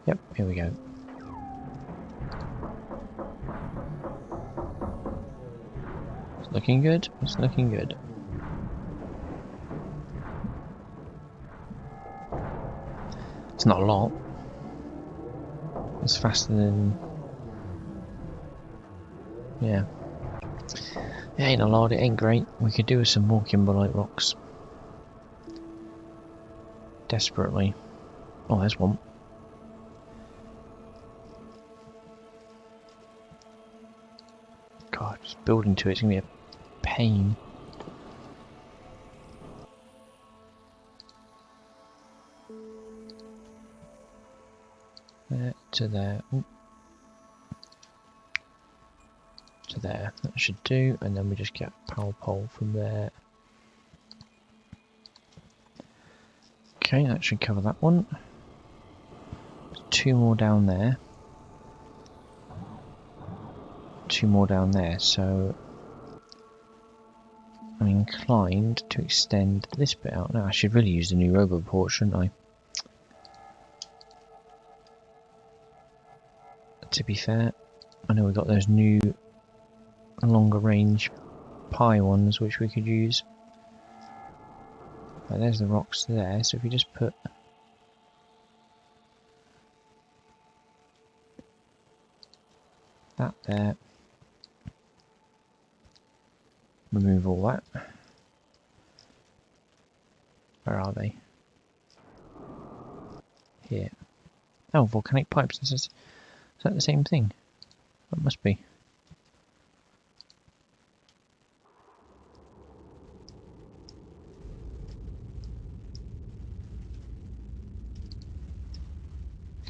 Yep, here we go. It's looking good. It's looking good. It's not a lot. It's faster than... yeah. It ain't a lot, it ain't great. We could do with some more kimberlite rocks. Desperately. Oh, there's one. God, just building to it's gonna be a pain. There to there. Ooh. To there. That should do, and then we just get a power pole from there. Okay, that should cover that one. Two more down there. Two more down there, so I'm inclined to extend this bit out. Now I should really use the new robot port, shouldn't I? To be fair, I know we've got those new longer range pie ones which we could use. Right, there's the rocks there, so if you just put that there, remove all that. Where are they? Here. Oh, volcanic pipes. Is that the same thing? That must be.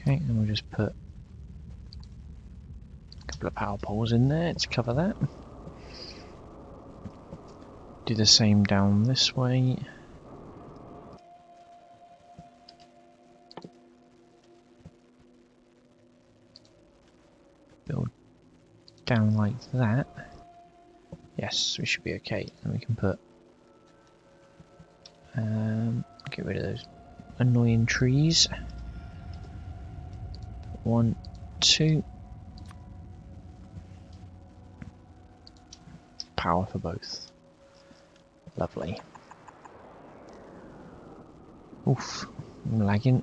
Okay, and we'll just put a couple of power poles in there to cover that. Do the same down this way. down like that. Yes, we should be okay. And we can put get rid of those annoying trees. 1, 2. Power for both. Lovely. Oof, I'm lagging.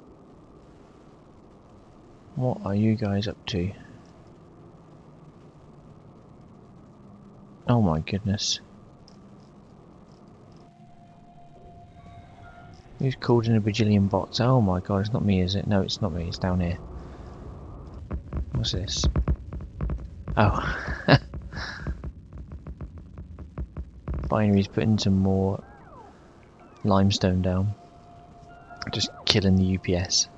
What are you guys up to? Oh my goodness. Who's called in a bajillion bots? Oh my god, it's not me, is it? No, it's not me, it's down here. What's this? Oh. Binary's putting some more limestone down. Just killing the UPS.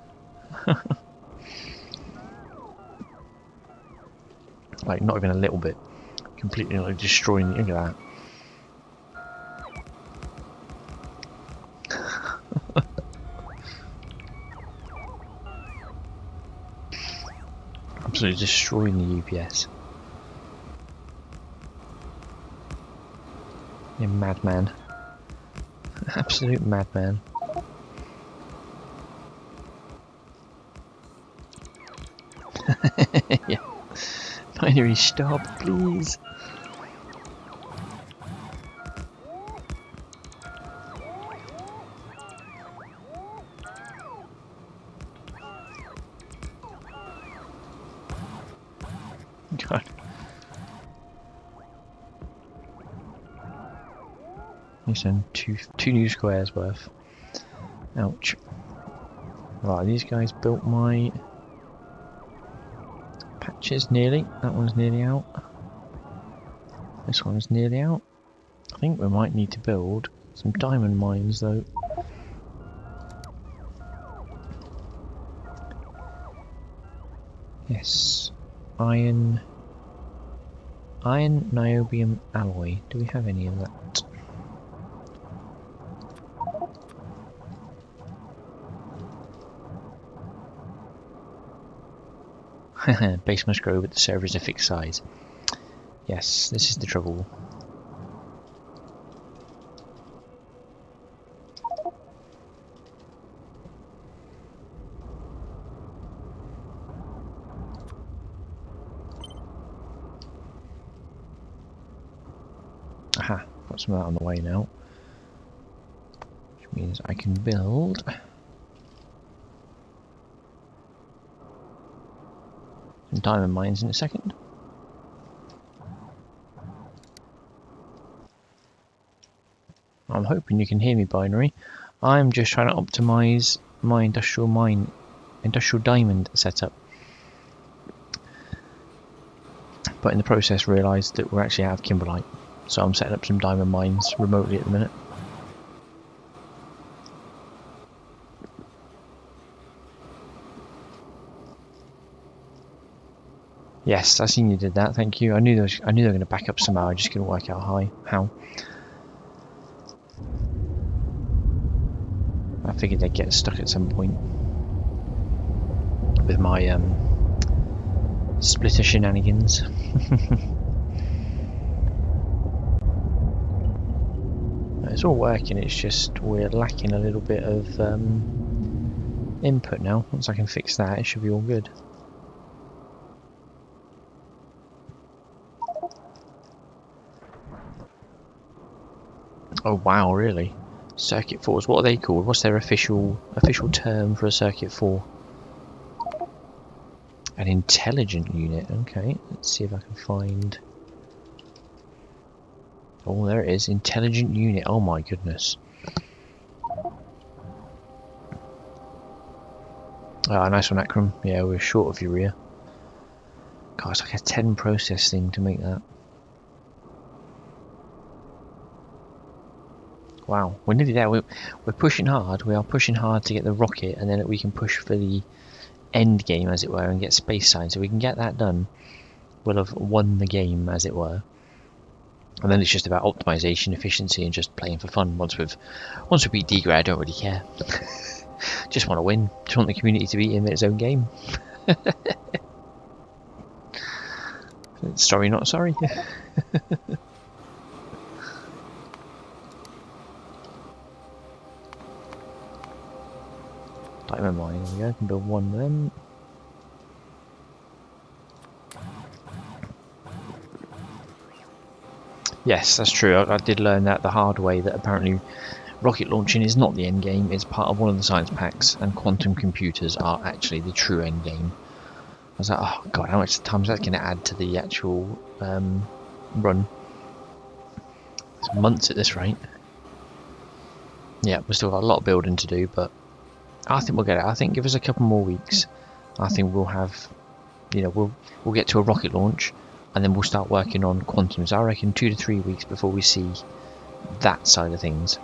Like, not even a little bit. Completely like destroying it. Look at that. Absolutely destroying the UPS. You madman. Absolute madman. Yeah. Binary, stop, please. God. Listen, two new squares worth. Ouch. Right, these guys built my patches nearly. That one's nearly out. This one's nearly out. I think we might need to build some diamond mines though. Yes. Iron, niobium alloy. Do we have any of that? Base must grow, but the server is a fixed size. Yes, this is the trouble. Aha, got some of that on the way now. Which means I can build some diamond mines in a second. I'm hoping you can hear me, Binary. I'm just trying to optimize my industrial diamond setup. But in the process realised that we're actually out of kimberlite. So I'm setting up some diamond mines remotely at the minute. Yes, I seen you did that. Thank you. I knew they were going to back up somehow. I just couldn't work out how. I figured they'd get stuck at some point with my splitter shenanigans. It's all working. It's just we're lacking a little bit of input now. Once I can fix that, it should be all good. Oh wow, really? Circuit 4s, what are they called? What's their official term for a circuit 4? An intelligent unit, okay. Let's see if I can find... Oh, there it is, intelligent unit, oh my goodness. Ah, nice one, Akram. Yeah, we're short of urea. God, it's like a 10 process thing to make that. Wow, we're nearly there. We're pushing hard. We are pushing hard to get the rocket, and then we can push for the end game, as it were, and get space side. So we can get that done. We'll have won the game, as it were. And then it's just about optimization, efficiency, and just playing for fun. Once we beat Dgray, I don't really care. Just want to win. Just want the community to beat him in its own game. Sorry, not sorry. Diamond mine, there we go, I can build one of them. Yes, that's true. I did learn that the hard way, that apparently rocket launching is not the end game, it's part of one of the science packs, and quantum computers are actually the true end game. I was like, oh god, how much time is that going to add to the actual run? It's months at this rate. Yeah, we've still got a lot of building to do, but I think we'll get it. I think give us a couple more weeks. I think we'll have, you know, we'll get to a rocket launch, and then we'll start working on quantums. I reckon 2 to 3 weeks before we see that side of things.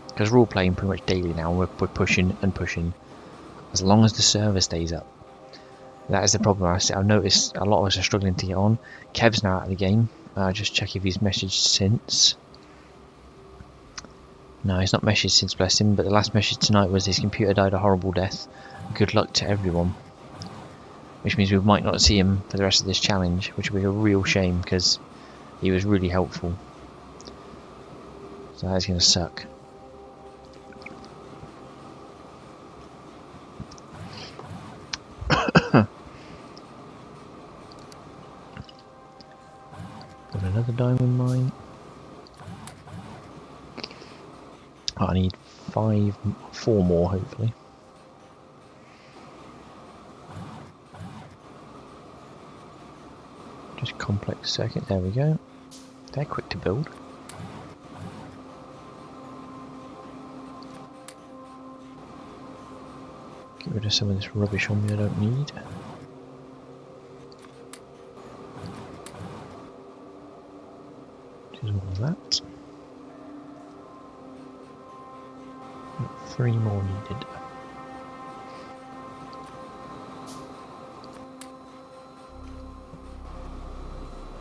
Because we're all playing pretty much daily now, we're pushing and pushing, as long as the server stays up. That is the problem. I've noticed a lot of us are struggling to get on. Kev's now out of the game. Just check if he's messaged since. No, he's not messaged since, bless him, but the last message tonight was his computer died a horrible death. Good luck to everyone. Which means we might not see him for the rest of this challenge, which would be a real shame because he was really helpful. So that's going to suck. Got another diamond mine. Oh, I need 4 more hopefully. Just complex circuit, there we go. They're quick to build. Get rid of some of this rubbish on me I don't need. Which is all of that. 3 more needed.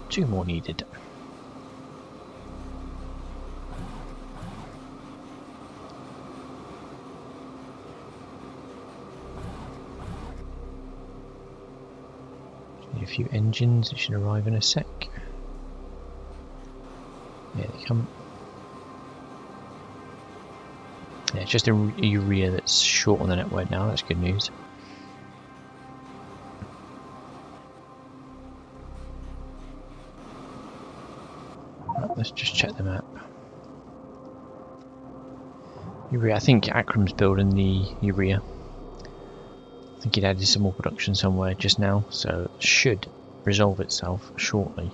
Two more needed. Need a few engines, it should arrive in a sec. There they come. Yeah, it's just a urea that's short on the network now, that's good news. Right, let's just check the map. Urea, I think Akram's building the urea. I think he'd added some more production somewhere just now, so it should resolve itself shortly.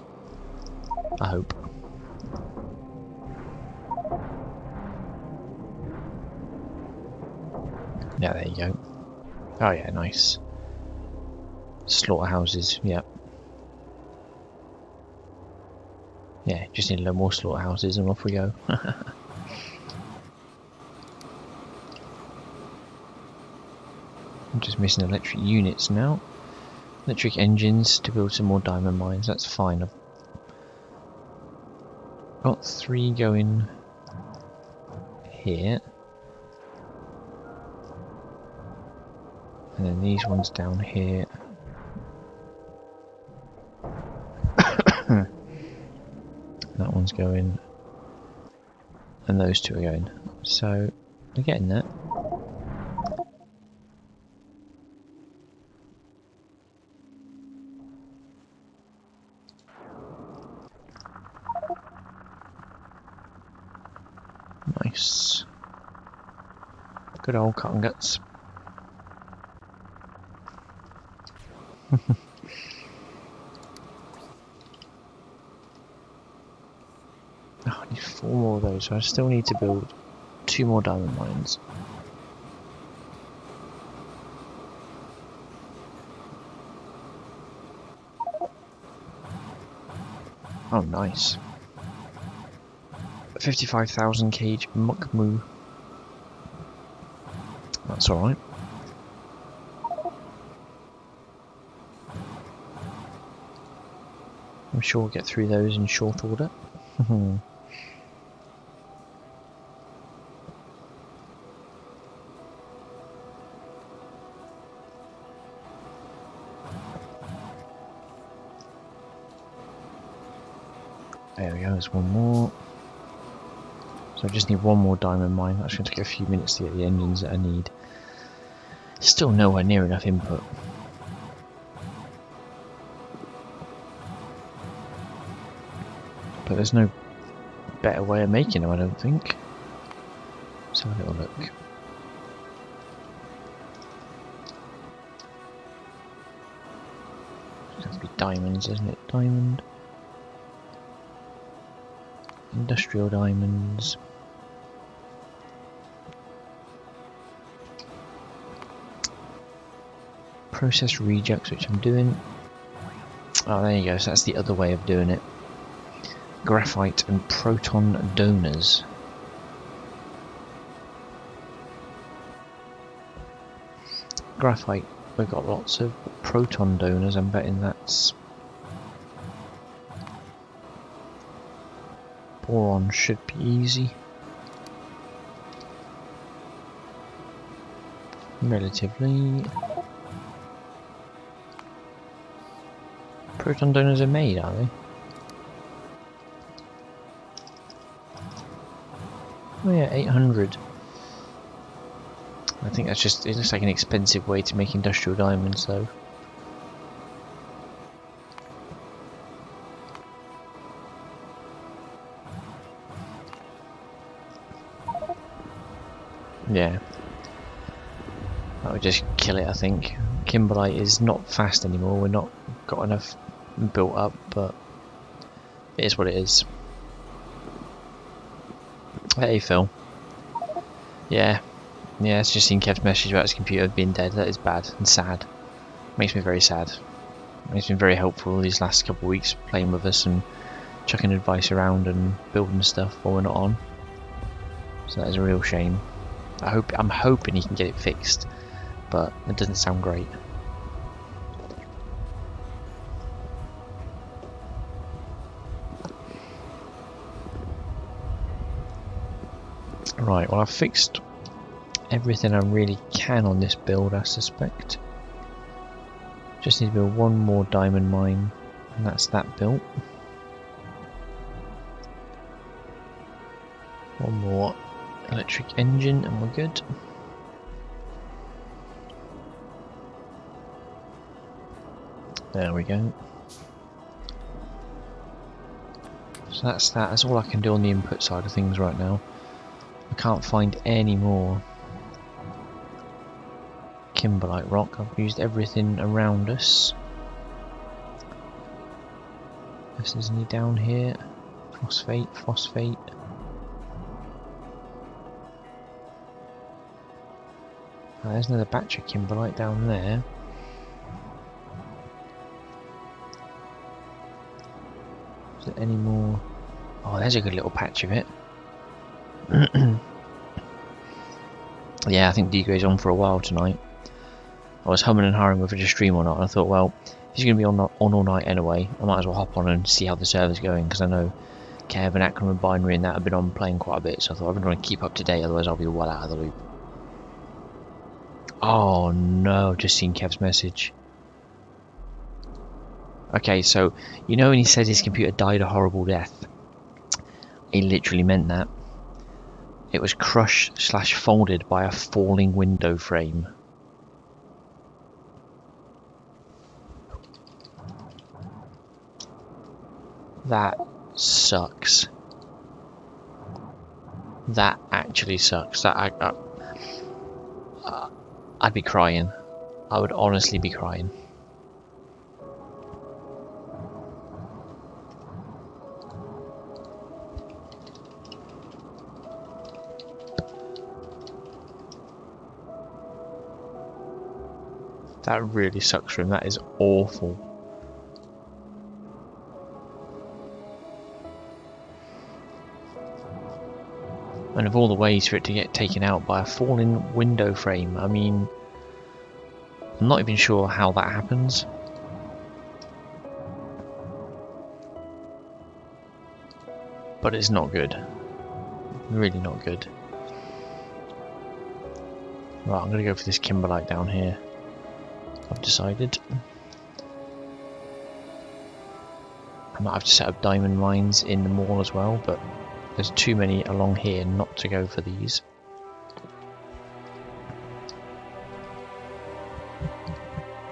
I hope. Yeah, there you go. Oh yeah, nice. Slaughterhouses, yep. Yeah, just need a little more slaughterhouses and off we go. I'm just missing electric units now. Electric engines to build some more diamond mines, that's fine. I've got 3 going here. And then these ones down here. That one's going. And those 2 are going. So, we're getting that. Nice. Good old cotton guts. Oh, I need 4 more of those, so I still need to build 2 more diamond mines. Oh, nice. 55,000 cage muckmoo. That's alright. I'm sure we'll get through those in short order. There we go, there's one more. So I just need one more diamond mine. That's going to take a few minutes to get the engines that I need. Still nowhere near enough input. But there's no better way of making them, I don't think. Let's have a little look. It's going to be diamonds, isn't it? Diamond. Industrial diamonds. Process rejects, which I'm doing. Oh, there you go, so that's the other way of doing it. Graphite and proton donors. Graphite, we've got lots of proton donors, I'm betting that's... Boron should be easy. Relatively. Proton donors are made, are they? Oh yeah, 800. I think that's just, it looks like an expensive way to make industrial diamonds though. Yeah. That would just kill it, I think. Kimberlite is not fast anymore, we're not got enough built up, but it is what it is. Hey Phil. Yeah, it's just seen Kev's message about his computer being dead. That is bad and sad. Makes me very sad. He's been very helpful these last couple of weeks, playing with us and chucking advice around and building stuff while we're not on. So that is a real shame. I'm hoping he can get it fixed, but it doesn't sound great. Right, well I've fixed everything I really can on this build, I suspect. Just need to build one more diamond mine, and that's that built. One more electric engine and we're good. There we go. So that's that. That's all I can do on the input side of things right now. I can't find any more kimberlite rock. I've used everything around us. This is any down here. Phosphate. There's another batch of kimberlite down there. Is there any more? Oh, there's a good little patch of it. Yeah, I think Dgray's on for a while tonight. I was humming and hawing whether to stream or not, and I thought, well, if he's going to be on all night anyway, I might as well hop on and see how the server's going, because I know Kev and Akram and Binary and that have been on playing quite a bit, so I thought I really want to keep up to date, otherwise I'll be well out of the loop. Oh no, just seen Kev's message. Okay, so, you know when he said his computer died a horrible death? He literally meant that. It was crushed/folded by a falling window frame. That sucks. That actually sucks. I'd be crying. I would honestly be crying. That really sucks for him. That is awful. And of all the ways for it to get taken out by a falling window frame, I mean, I'm not even sure how that happens. But it's not good. Really not good. Right, I'm going to go for this kimberlite down here. I've decided. I might have to set up diamond mines in the mall as well, but there's too many along here not to go for these.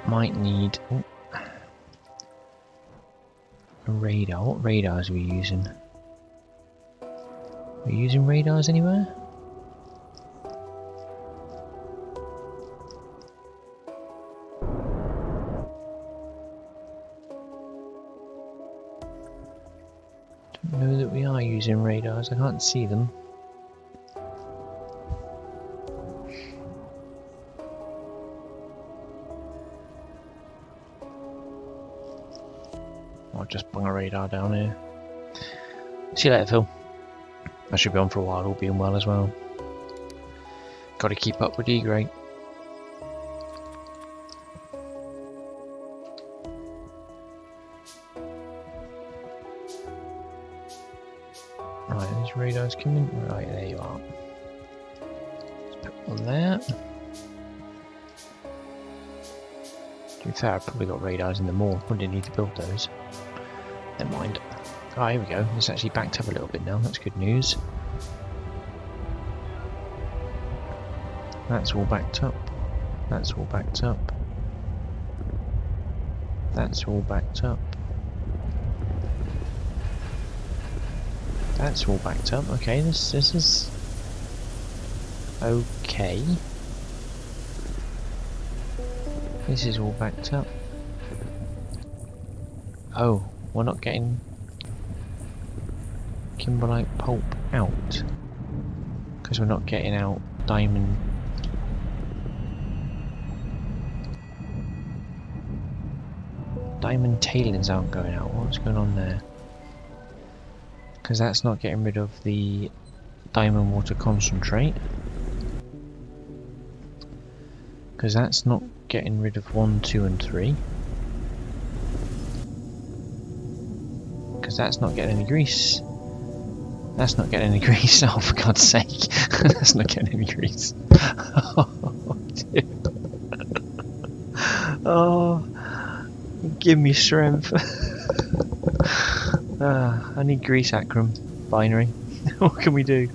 Might need a radar. What radars are we using? Are we using radars anywhere? Don't know that we are using radars. I can't see them. I'll just bung a radar down here. See you later, Phil. I should be on for a while, all being well as well. Got to keep up with Dgray. Right, these radars coming. Right, there you are. Let's put one there. To be fair, I've probably got radars in the mall. Wouldn't need to build those. Never mind. Ah, here we go. It's actually backed up a little bit now. That's good news. That's all backed up. That's all backed up. That's all backed up. That's all backed up. Okay, this is okay. This is all backed up. Oh, we're not getting kimberlite pulp out because we're not getting out diamond. Diamond tailings aren't going out. What's going on there? Because that's not getting rid of the diamond water concentrate. Because that's not getting rid of 1, 2 and 3. Because that's not getting any grease. That's not getting any grease. Oh, for God's sake. That's not getting any grease. Oh, dear. Oh, give me strength. I need grease acrum binary. What can we do?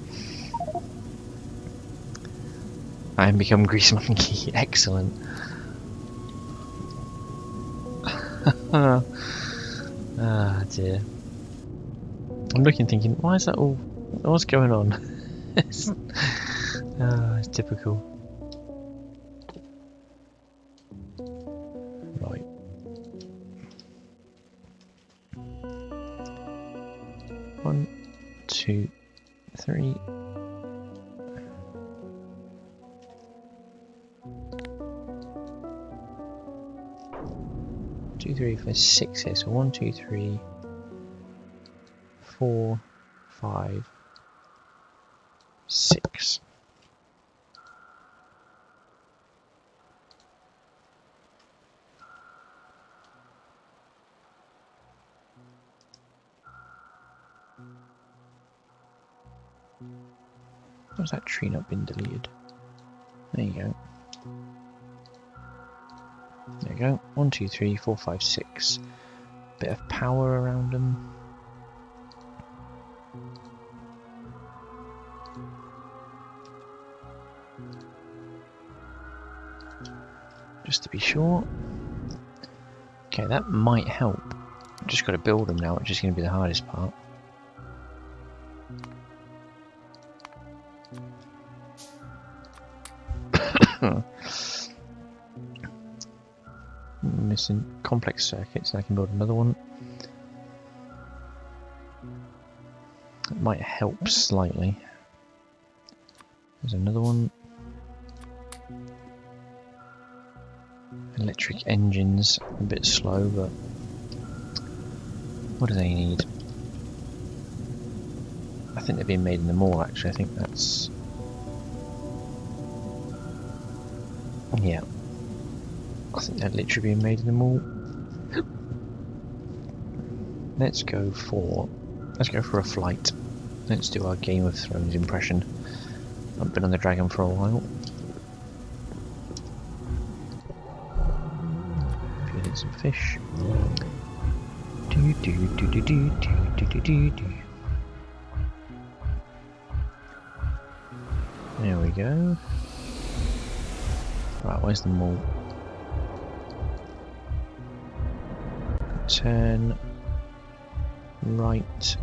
I am become grease monkey. Excellent. Ah dear. I'm looking thinking, why is that all? What's going on? It's typical. Right. One, 2, 3. Two, 3, 4, 6 here. So 1, 2, 3, 4, 5, 6. Why's that tree not been deleted? There you go. There you go. 1, 2, 3, 4, 5, 6. Bit of power around them. Just to be sure. Okay, that might help. Just got to build them now, which is going to be the hardest part. Missing complex circuits, and I can build another one. That might help slightly. There's another one. Electric engines, a bit slow, but what do they need? I think they're being made in the mall, actually. I think that's... yeah. I think they're literally being made in the mall. Let's go for a flight. Let's do our Game of Thrones impression. I've been on the dragon for a while. Feeding some fish. Do do do do do do do do do. There we go. Right, where's the mall? Turn right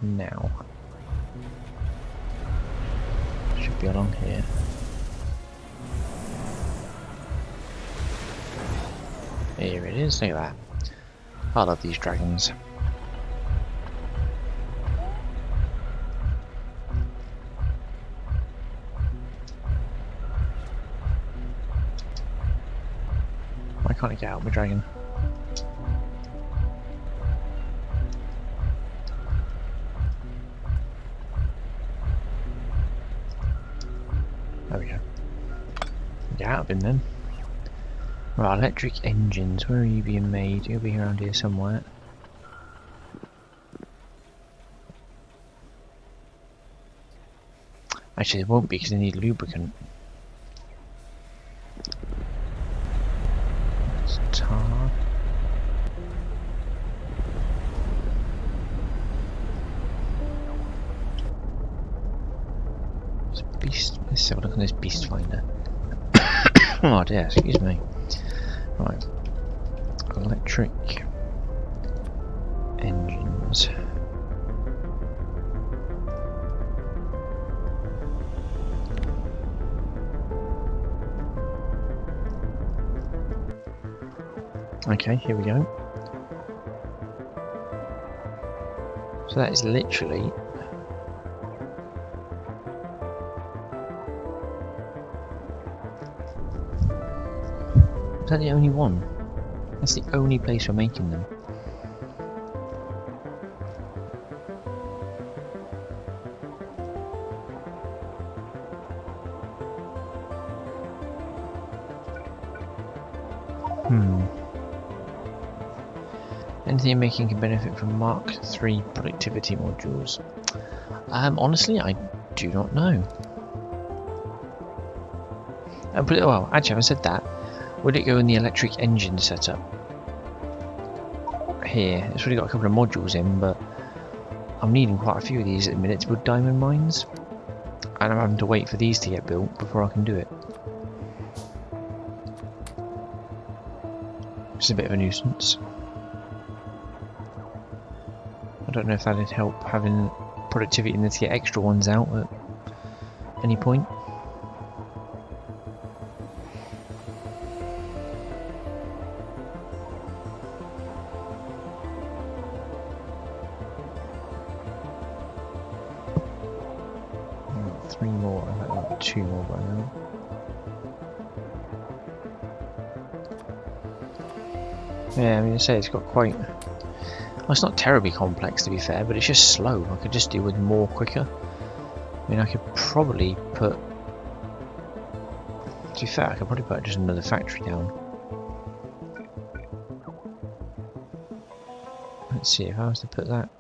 now. Should be along here. Here it is, look at that. I love these dragons. Why can't I get out my dragon? There we go. Get out of him then. Right, electric engines, where are you being made? You'll be around here somewhere. Actually, it won't be because they need lubricant. It's tar. It's a beast. Let's have a look at this beast finder. Oh dear, excuse me. Right, electric engines. Okay, here we go. So that is literally is that the only one? That's the only place we're making them. Anything you're making can benefit from Mark III productivity modules. Honestly, I do not know. Well, actually, having said that, would it go in the electric engine setup? Here, it's already got a couple of modules in, but I'm needing quite a few of these at the minute to build diamond mines, and I'm having to wait for these to get built before I can do it. It's a bit of a nuisance. I don't know if that'd help having productivity in there to get extra ones out at any point. Three more, I think two more by now. Yeah, I mean, I say it's got quite. Well, it's not terribly complex to be fair, but it's just slow. I could just deal with more quicker. I mean, I could probably put. To be fair, I could probably put just another factory down. Let's see if I was to put that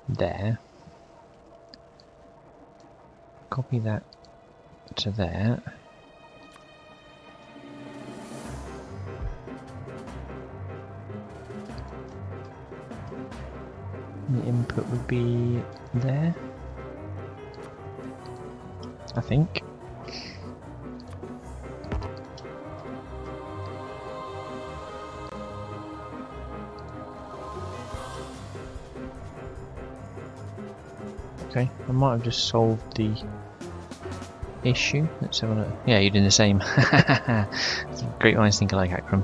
there. Copy that to there. The input would be there, I think. Okay, I might have just solved the issue. Let's have a look. Yeah, you're doing the same. Great minds think alike, Akram.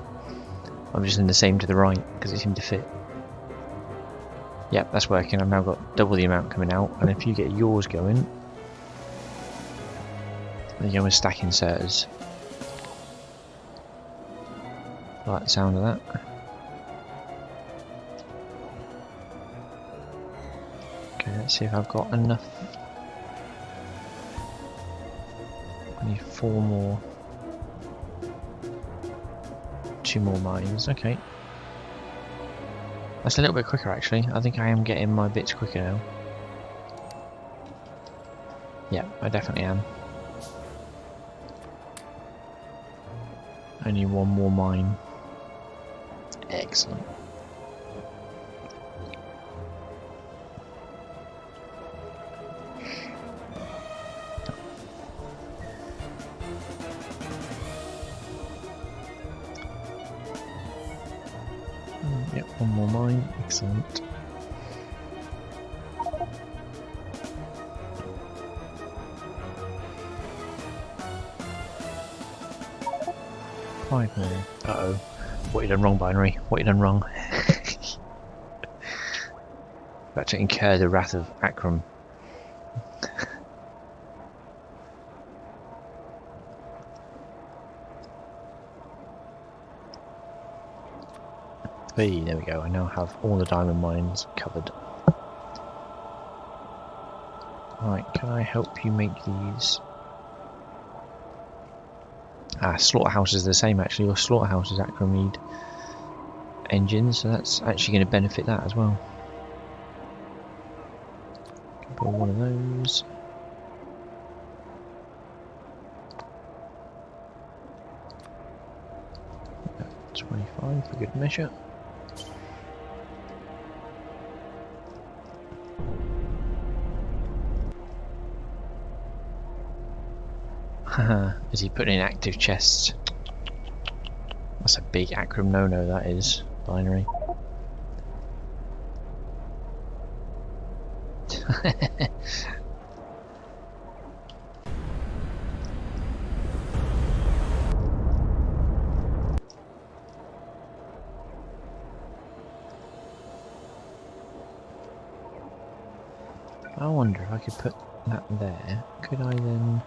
I'm just in the same to the right because it seemed to fit. Yep, that's working. I've now got double the amount coming out, and if you get yours going, then you go with stack inserters. I like the sound of that. Okay, let's see if I've got enough. I need 4 more. 2 more mines, okay. That's a little bit quicker actually. I think I am getting my bits quicker now. Yeah, I definitely am. Only one more mine. Excellent. Yep, one more mine. Excellent. Five more. Uh-oh. What you done wrong, Binary? What you done wrong? About to incur the wrath of Akram. Hey, there we go. I now have all the diamond mines covered. Right, can I help you make these? Slaughterhouse is the same actually. Your slaughterhouse is Akram need engines, so that's actually going to benefit that as well. Build one of those. About 25 for good measure. Haha, is he putting in active chests? That's a big Akram no-no, that is, Binary. I wonder if I could put that there. Could I then...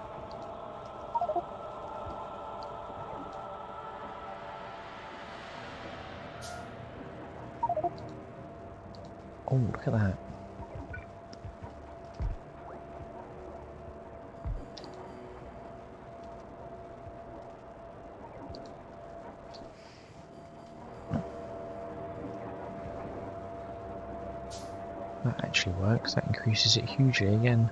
Oh, look at that. That actually works. That increases it hugely again.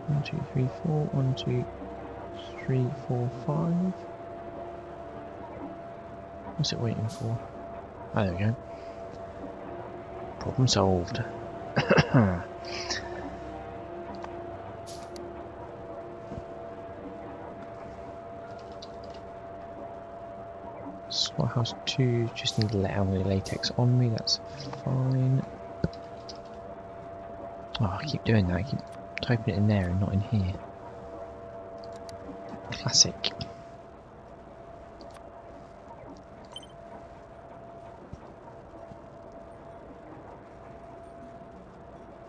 One, two, three, four. 1, 2, 3, 4, 5. What's it waiting for? Oh, there we go. Problem solved. Slaughterhouse 2, just need to let out the latex on me, that's fine. Oh, I keep doing that, I keep typing it in there and not in here. Classic.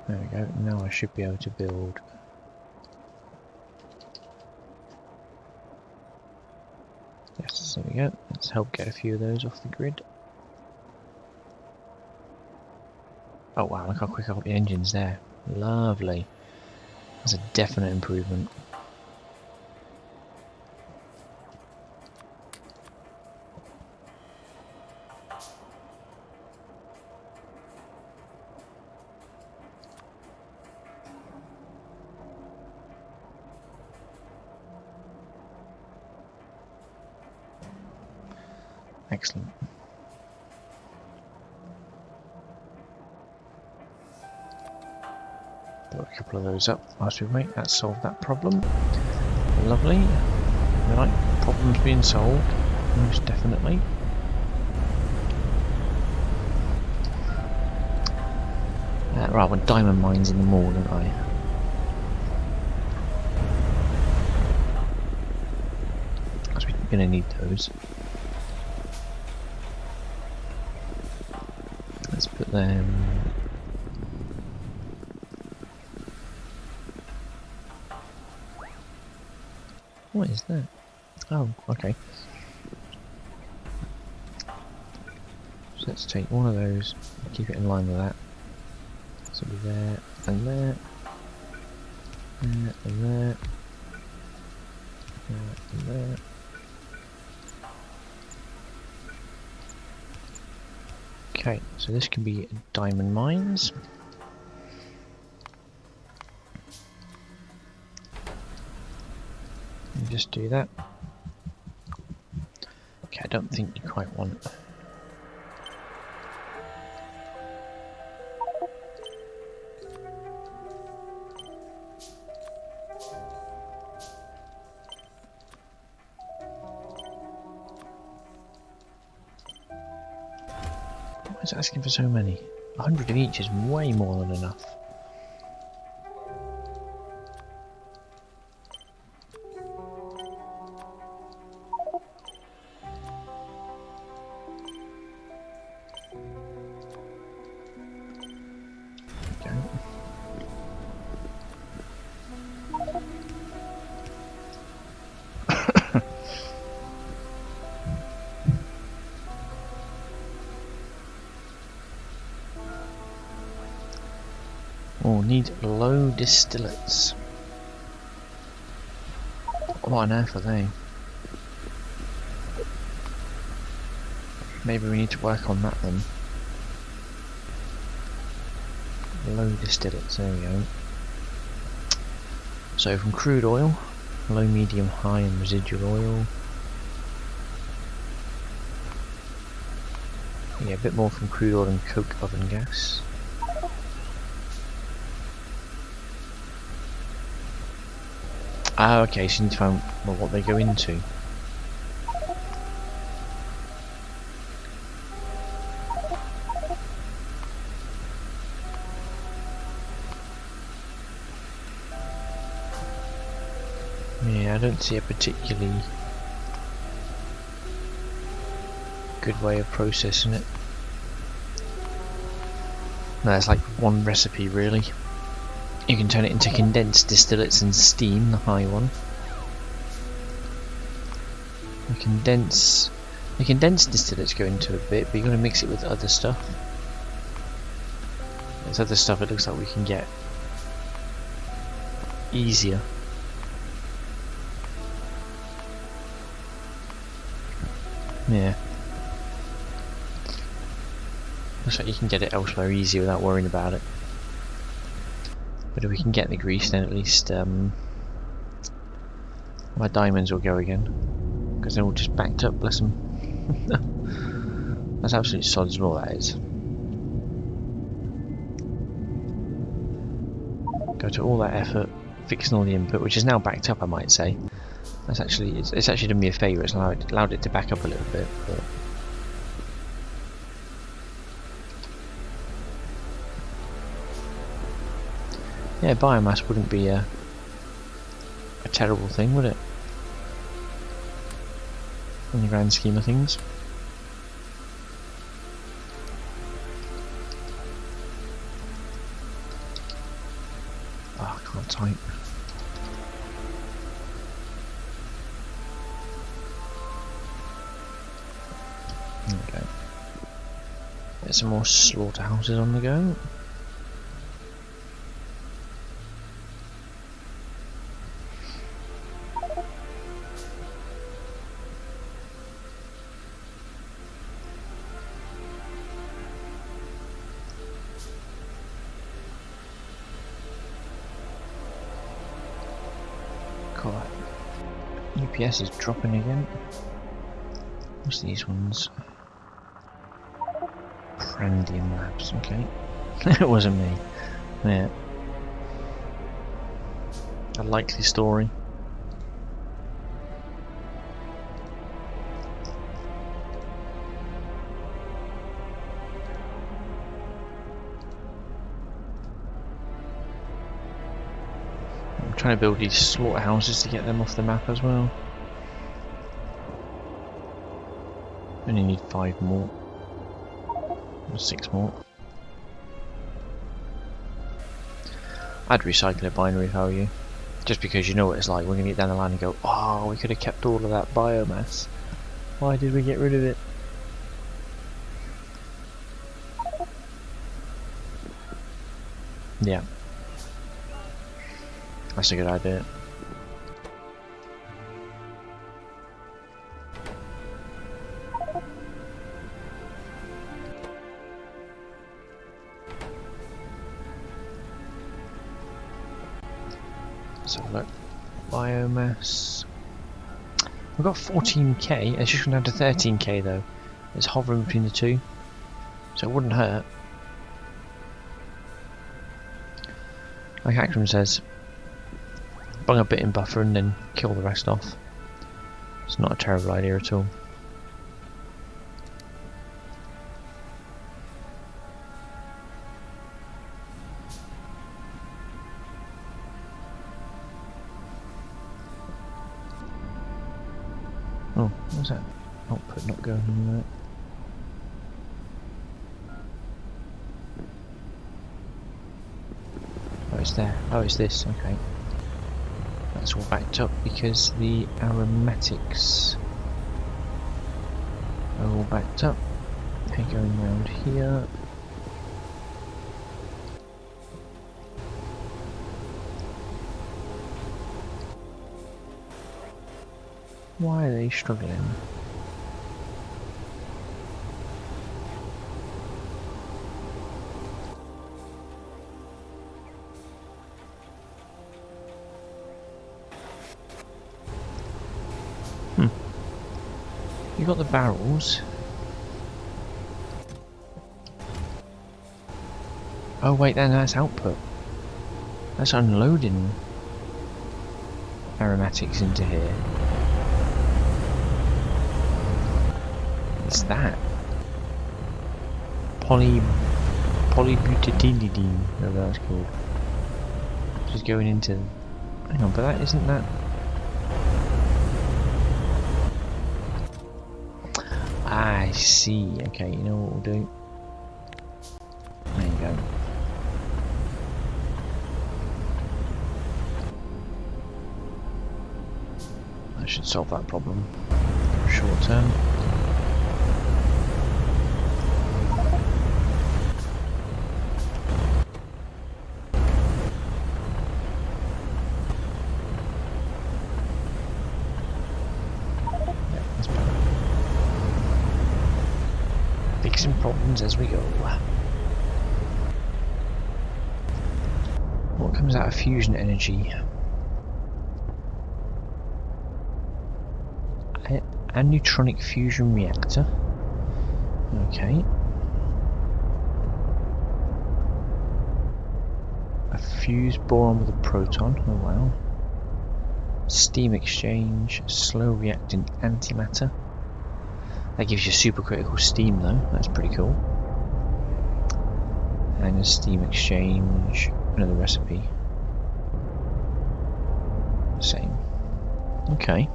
There we go, now I should be able to build. Yes, there we go. Let's help get a few of those off the grid. Oh wow, look how quick I got the engines there. Lovely. That's a definite improvement. Excellent. Build a couple of those up whilst we wait. That solved that problem. Lovely. Right, problems being solved. Most definitely. Right, I want diamond mines in the mall, don't I? Because we're going to need those. Let's put them... What is that? Oh, okay. So let's take one of those, keep it in line with that. So it'll be there, and there, there, and there, there, and there. Okay, so this can be diamond mines. just do that. Okay, I don't think you quite want. Why is it asking for so many? 100 of each is way more than enough. Oh, need low distillates. What on earth are they? Maybe we need to work on that then. Low distillates, there we go. So from crude oil, low, medium, high and residual oil. Yeah, a bit more from crude oil and coke oven gas. Ah, okay, so you need to find what they go into. Yeah, I don't see a particularly good way of processing it. No, it's like one recipe really. You can turn it into condensed distillates and steam, the high one. The condensed distillates go into a bit, but you're going to mix it with other stuff. There's other stuff it looks like we can get easier. Yeah. Looks like you can get it elsewhere easier without worrying about it. But if we can get the grease, then at least my diamonds will go again. Because they're all just backed up, bless them. That's absolute sod's law, that is. Go to all that effort, fixing all the input, which is now backed up, I might say. That's actually, it's actually done me a favour, it's allowed it to back up a little bit. But yeah, biomass wouldn't be a terrible thing, would it? In the grand scheme of things. Oh, I can't type. Okay. Get some more slaughterhouses on the go. God, UPS is dropping again. What's these ones? Prandium Labs, okay. It wasn't me. Yeah. A likely story. I'm trying to build these slaughterhouses to get them off the map as well. Only need 5 more. Or 6 more. I'd recycle a binary if I were you. Just because you know what it's like, we're going to get down the line and go, oh, we could have kept all of that biomass. Why did we get rid of it? Yeah. That's a good idea. So look, biomass. We've got 14k, it's just gone down to 13k though. It's hovering between the two, so it wouldn't hurt. Like Akram says, bung a bit in buffer and then kill the rest off. It's not a terrible idea at all. Oh, what's that? Output not going anywhere. Oh, it's there. Oh, it's this. Okay. That's all backed up because the aromatics are all backed up. Okay, going round here. Why are they struggling? You got the barrels. Oh wait, then that's output. That's unloading aromatics into here. What's that? Polybutadiene, whatever that's called. Just going into. Hang on, but that isn't that. I see. Okay, you know what we'll do? There you go. That should solve that problem. Short term. Fixing problems as we go. What comes out of fusion energy? A neutronic fusion reactor. Okay. A fused boron with a proton. Oh wow. Steam exchange. Slow reacting antimatter. That gives you supercritical steam though, that's pretty cool. And a steam exchange, another recipe. Same. Okay.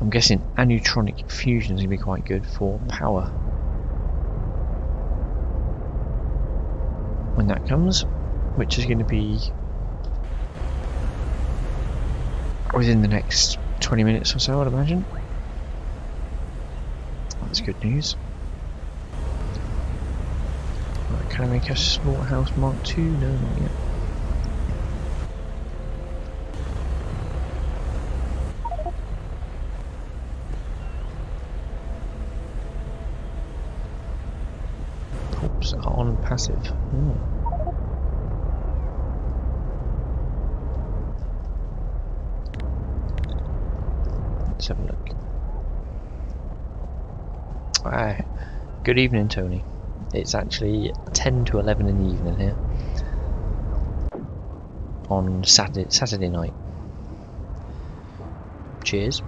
I'm guessing aneutronic fusion is going to be quite good for power. When that comes, which is going to be within the next 20 minutes or so, I'd imagine. That's good news. Right, can I make a slaughterhouse Mark II? No, not yet. Pulps are on passive. Ooh. Let's have a look. Hi. Good evening, Tony. It's actually 10 to 11 in the evening here on Saturday night. Cheers.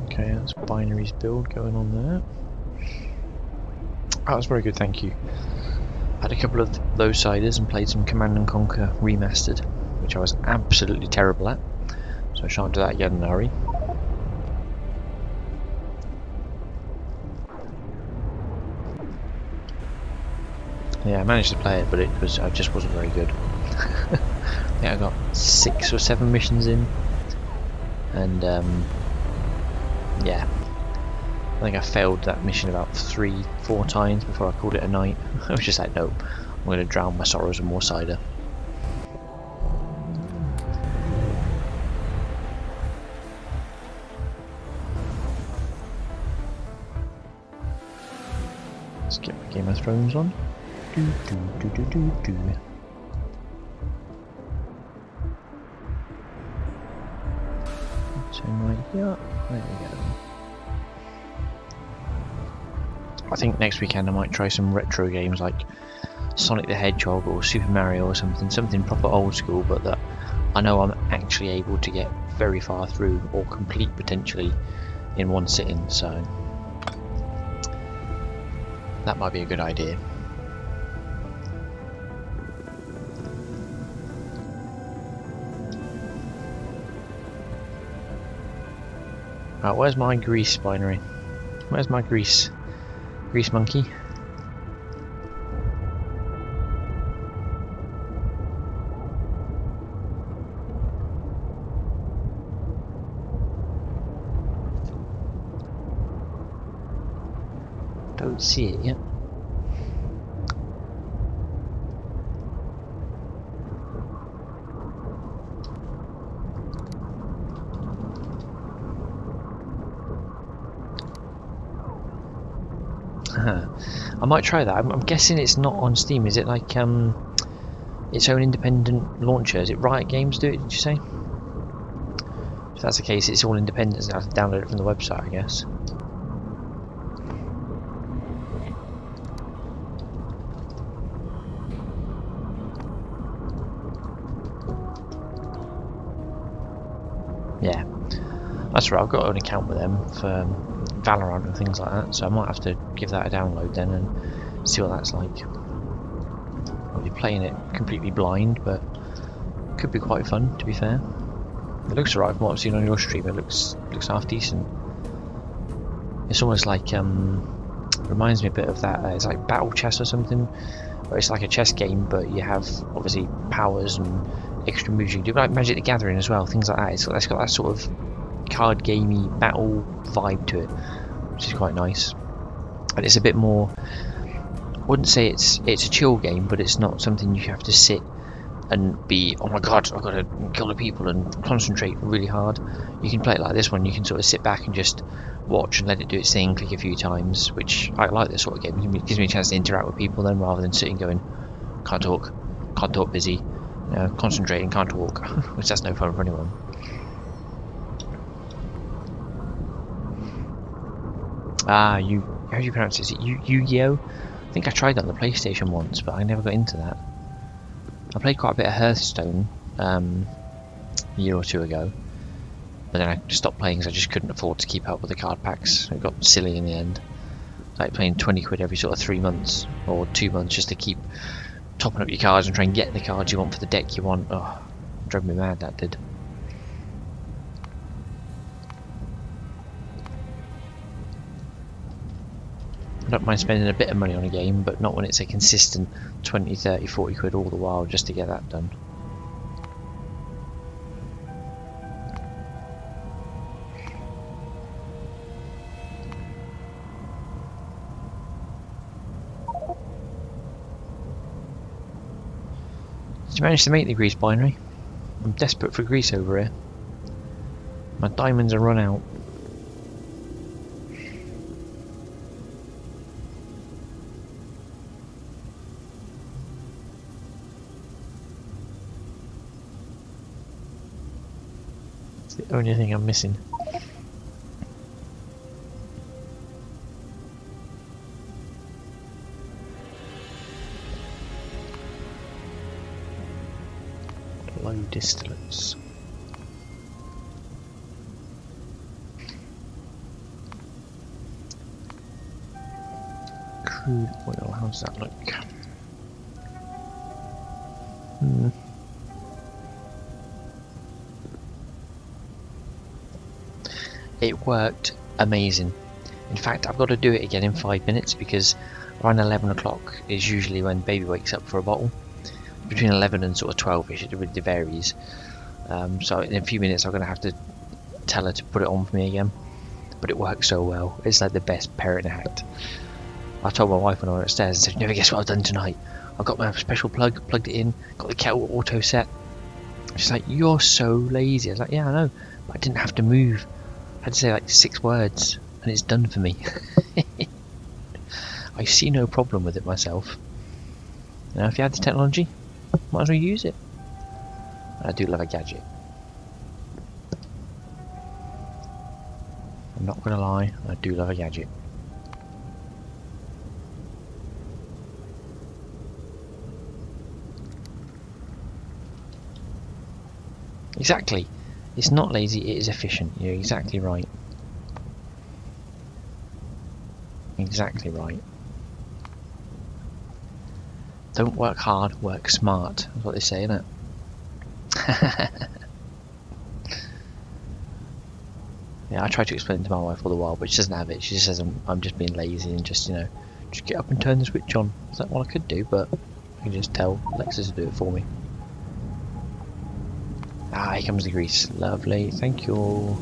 Okay, that's binaries build going on there. That was very good, thank you. I had a couple of those siders and played some Command & Conquer Remastered, which I was absolutely terrible at, so I shan't do that again in a hurry. Yeah, I managed to play it, but I just wasn't very good. Yeah, I got 6 or 7 missions in, and yeah, I think I failed that mission about 3-4 times before I called it a night. I was just like, nope, I'm going to drown my sorrows in more cider. Let's get my Game of Thrones on. Do do do do do do. So right here, there we go. I think next weekend I might try some retro games like Sonic the Hedgehog or Super Mario or something proper old school, but that I know I'm actually able to get very far through or complete potentially in one sitting, so that might be a good idea. Right, where's my grease binary? Where's my grease monkey? Don't see it yet. I might try that. I'm guessing it's not on Steam. Is it like its own independent launcher? Is it Riot Games do it, did you say? If that's the case, it's all independent, so I have to download it from the website, I guess. Yeah, that's right, I've got an account with them for Valorant and things like that, so I might have to give that a download then and see what that's like. I'll be playing it completely blind, but it could be quite fun, to be fair. It looks alright from what I've seen on your stream. It looks half decent. It's almost like reminds me a bit of that. It's like Battle Chess or something, where it's like a chess game, but you have obviously powers and extra moves you can do, like Magic the Gathering as well, things like that. It's got that sort of card gamey battle vibe to it, which is quite nice. And it's a bit more, I wouldn't say it's a chill game, but it's not something you have to sit and be, oh my god, I've got to kill the people and concentrate really hard. You can play it like this one. You can sort of sit back and just watch and let it do its thing, click a few times, which I like. This sort of game. It gives me a chance to interact with people then, rather than sitting going, can't talk, busy, concentrating, can't talk, which that's no fun for anyone. How do you pronounce it? Is it Yu-Gi-Oh? I think I tried that on the PlayStation once, but I never got into that. I played quite a bit of Hearthstone a year or two ago, but then I stopped playing because I just couldn't afford to keep up with the card packs. It got silly in the end. Like paying 20 quid every sort of 3 months or 2 months just to keep topping up your cards and try and get the cards you want for the deck you want. Oh, it drove me mad, that did. I don't mind spending a bit of money on a game, but not when it's a consistent 20, 30, 40 quid all the while just to get that done. Did you manage to make the grease binary? I'm desperate for grease over here. My diamonds are run out. It's the only thing I'm missing. Low distillates. Crude oil, how's that look? It worked amazing. In fact, I've got to do it again in 5 minutes because around 11 o'clock is usually when baby wakes up for a bottle. Between 11 and sort of 12ish, it really varies. So in a few minutes I'm going to have to tell her to put it on for me again. But it works so well. It's like the best parenting act. I told my wife when I went upstairs, I said, never guess what I've done tonight. I've got my special plug, plugged it in, got the kettle auto set. She's like, you're so lazy. I was like, yeah, I know, but I didn't have to move. I had to say like 6 words and it's done for me. I see no problem with it myself. Now, if you had the technology, might as well use it. I do love a gadget. I'm not gonna lie, I do love a gadget. Exactly. It's not lazy, it is efficient. You're exactly right. Exactly right. Don't work hard, work smart. That's what they say, isn't it? Yeah, I try to explain it to my wife all the while, but she doesn't have it. She just says I'm just being lazy and just, you know, just get up and turn the switch on. It's like, well, I could do, but I can just tell Alexa to do it for me. Ah, here comes the grease. Lovely, thank you.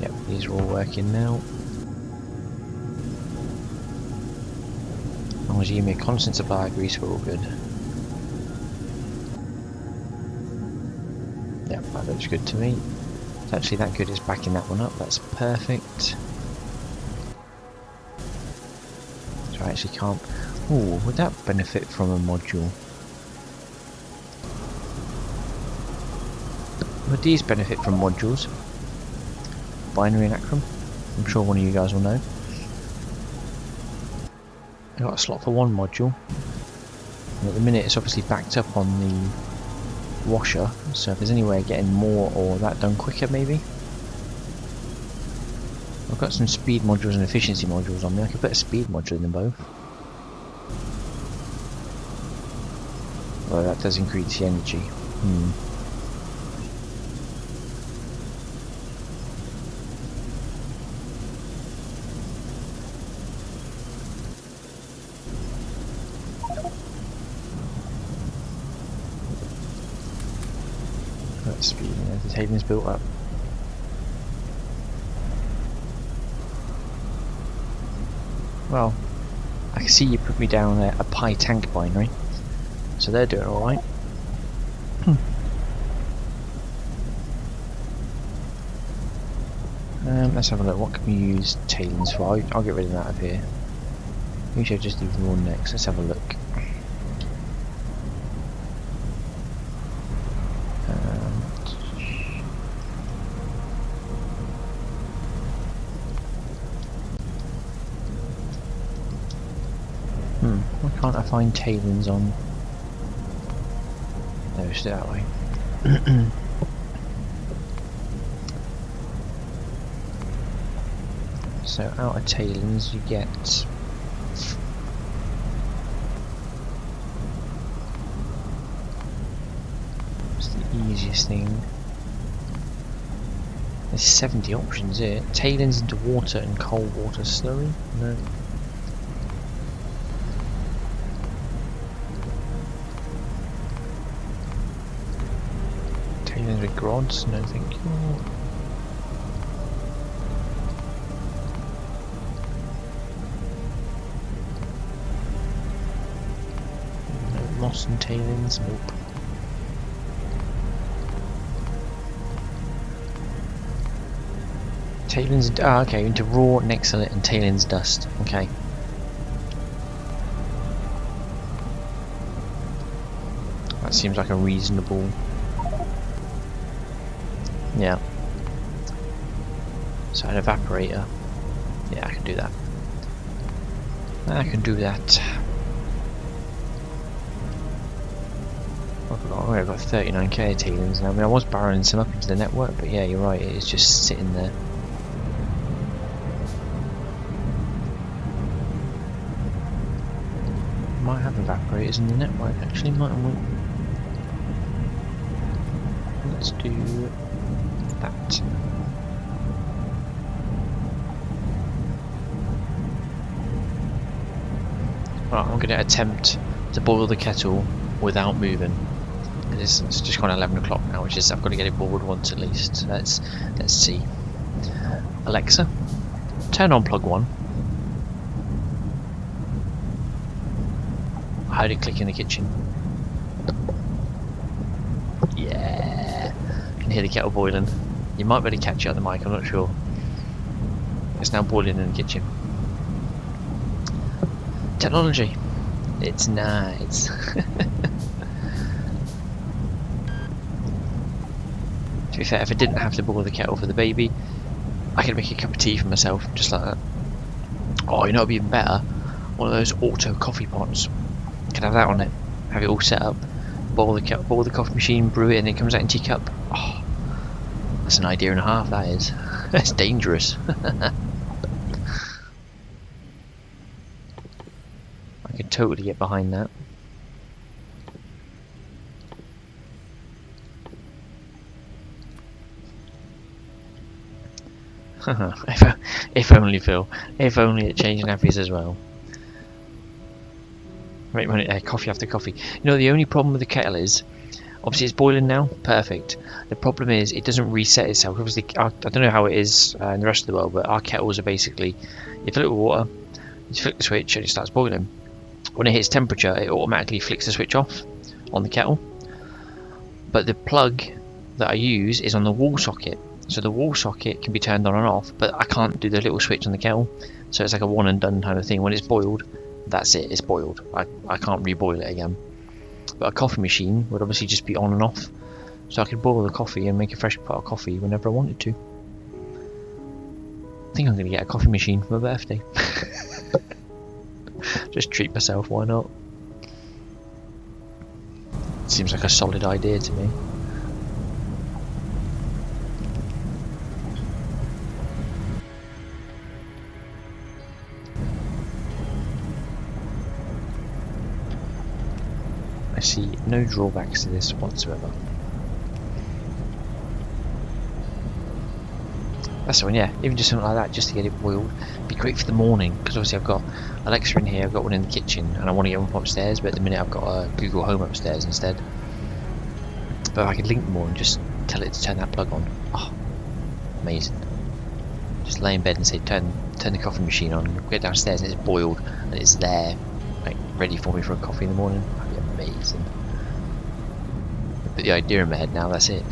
Yep, these are all working now. As long as you give me a constant supply of grease, we're all good. Yep, that looks good to me. It's actually that good as backing that one up, that's perfect. So I actually can't... Ooh, would that benefit from a module? Would these benefit from modules? Binary and Acrom? I'm sure one of you guys will know. I've got a slot for one module. And at the minute it's obviously backed up on the washer, so if there's any way of getting more or that done quicker maybe. I've got some speed modules and efficiency modules on me. I could put a speed module in them both. Well, that does increase the energy. That's speed, the tailing's built up. Well, I can see you put me down a Pi tank binary, so they're doing alright. Let's have a look, what can we use tailings for? I'll get rid of that up here. Usually I just leave them all next, let's have a look. Why can't I find tailings on? No, it's that way. So out of tailings you get what's the easiest thing? There's 70 options here. Tailings into water and cold water slurry? No. Tailings with grods? No thank you. Moss and tailings, nope. Tailings, okay, into raw, nexalite and tailings dust, okay. That seems like a reasonable... Yeah. So an evaporator, yeah, I can do that. I can do that. I've got 39k tailings now. I mean, I was barreling some up into the network, but yeah, you're right, it is just sitting there. Might have evaporators in the network, actually, mightn't we? Let's do that. Right, I'm going to attempt to boil the kettle without moving. It's just gone 11 o'clock now, which is I've got to get it boiled once at least. Let's see. Alexa, turn on plug 1. I heard it click in the kitchen. Yeah, I can hear the kettle boiling. You might be able to catch it on the mic, I'm not sure. It's now boiling in the kitchen. Technology. It's nice. To be fair, if I didn't have to boil the kettle for the baby, I could make a cup of tea for myself, just like that. Oh, you know what'd be even better? One of those auto coffee pots. Could have that on it. Have it all set up. Boil the coffee machine, brew it, and it comes out into your cup. Oh, that's an idea and a half. That is. That's dangerous. I could totally get behind that. if only, Phil. If only it changed nappies as well. Right, coffee after coffee. You know, the only problem with the kettle is, obviously it's boiling now, perfect. The problem is it doesn't reset itself. Obviously, I don't know how it is in the rest of the world, but our kettles are basically, you fill it with water, you flick the switch and it starts boiling. When it hits temperature, it automatically flicks the switch off on the kettle. But the plug that I use is on the wall socket. So the wall socket can be turned on and off, but I can't do the little switch on the kettle. So it's like a one and done kind of thing. When it's boiled, that's it, it's boiled. I can't reboil it again. But a coffee machine would obviously just be on and off. So I could boil the coffee and make a fresh pot of coffee whenever I wanted to. I think I'm going to get a coffee machine for my birthday. Just treat myself, why not? Seems like a solid idea to me. I see no drawbacks to this whatsoever. That's the one, yeah. Even just something like that, just to get it boiled, be great for the morning. Because obviously I've got Alexa in here, I've got one in the kitchen, and I want to get one from upstairs. But at the minute I've got a Google Home upstairs instead. But if I could link them all and just tell it to turn that plug on. Oh, amazing! Just lay in bed and say turn the coffee machine on. Get downstairs and it's boiled and it's there, like ready for me for a coffee in the morning. That'd be amazing. Put the idea in my head now. That's it.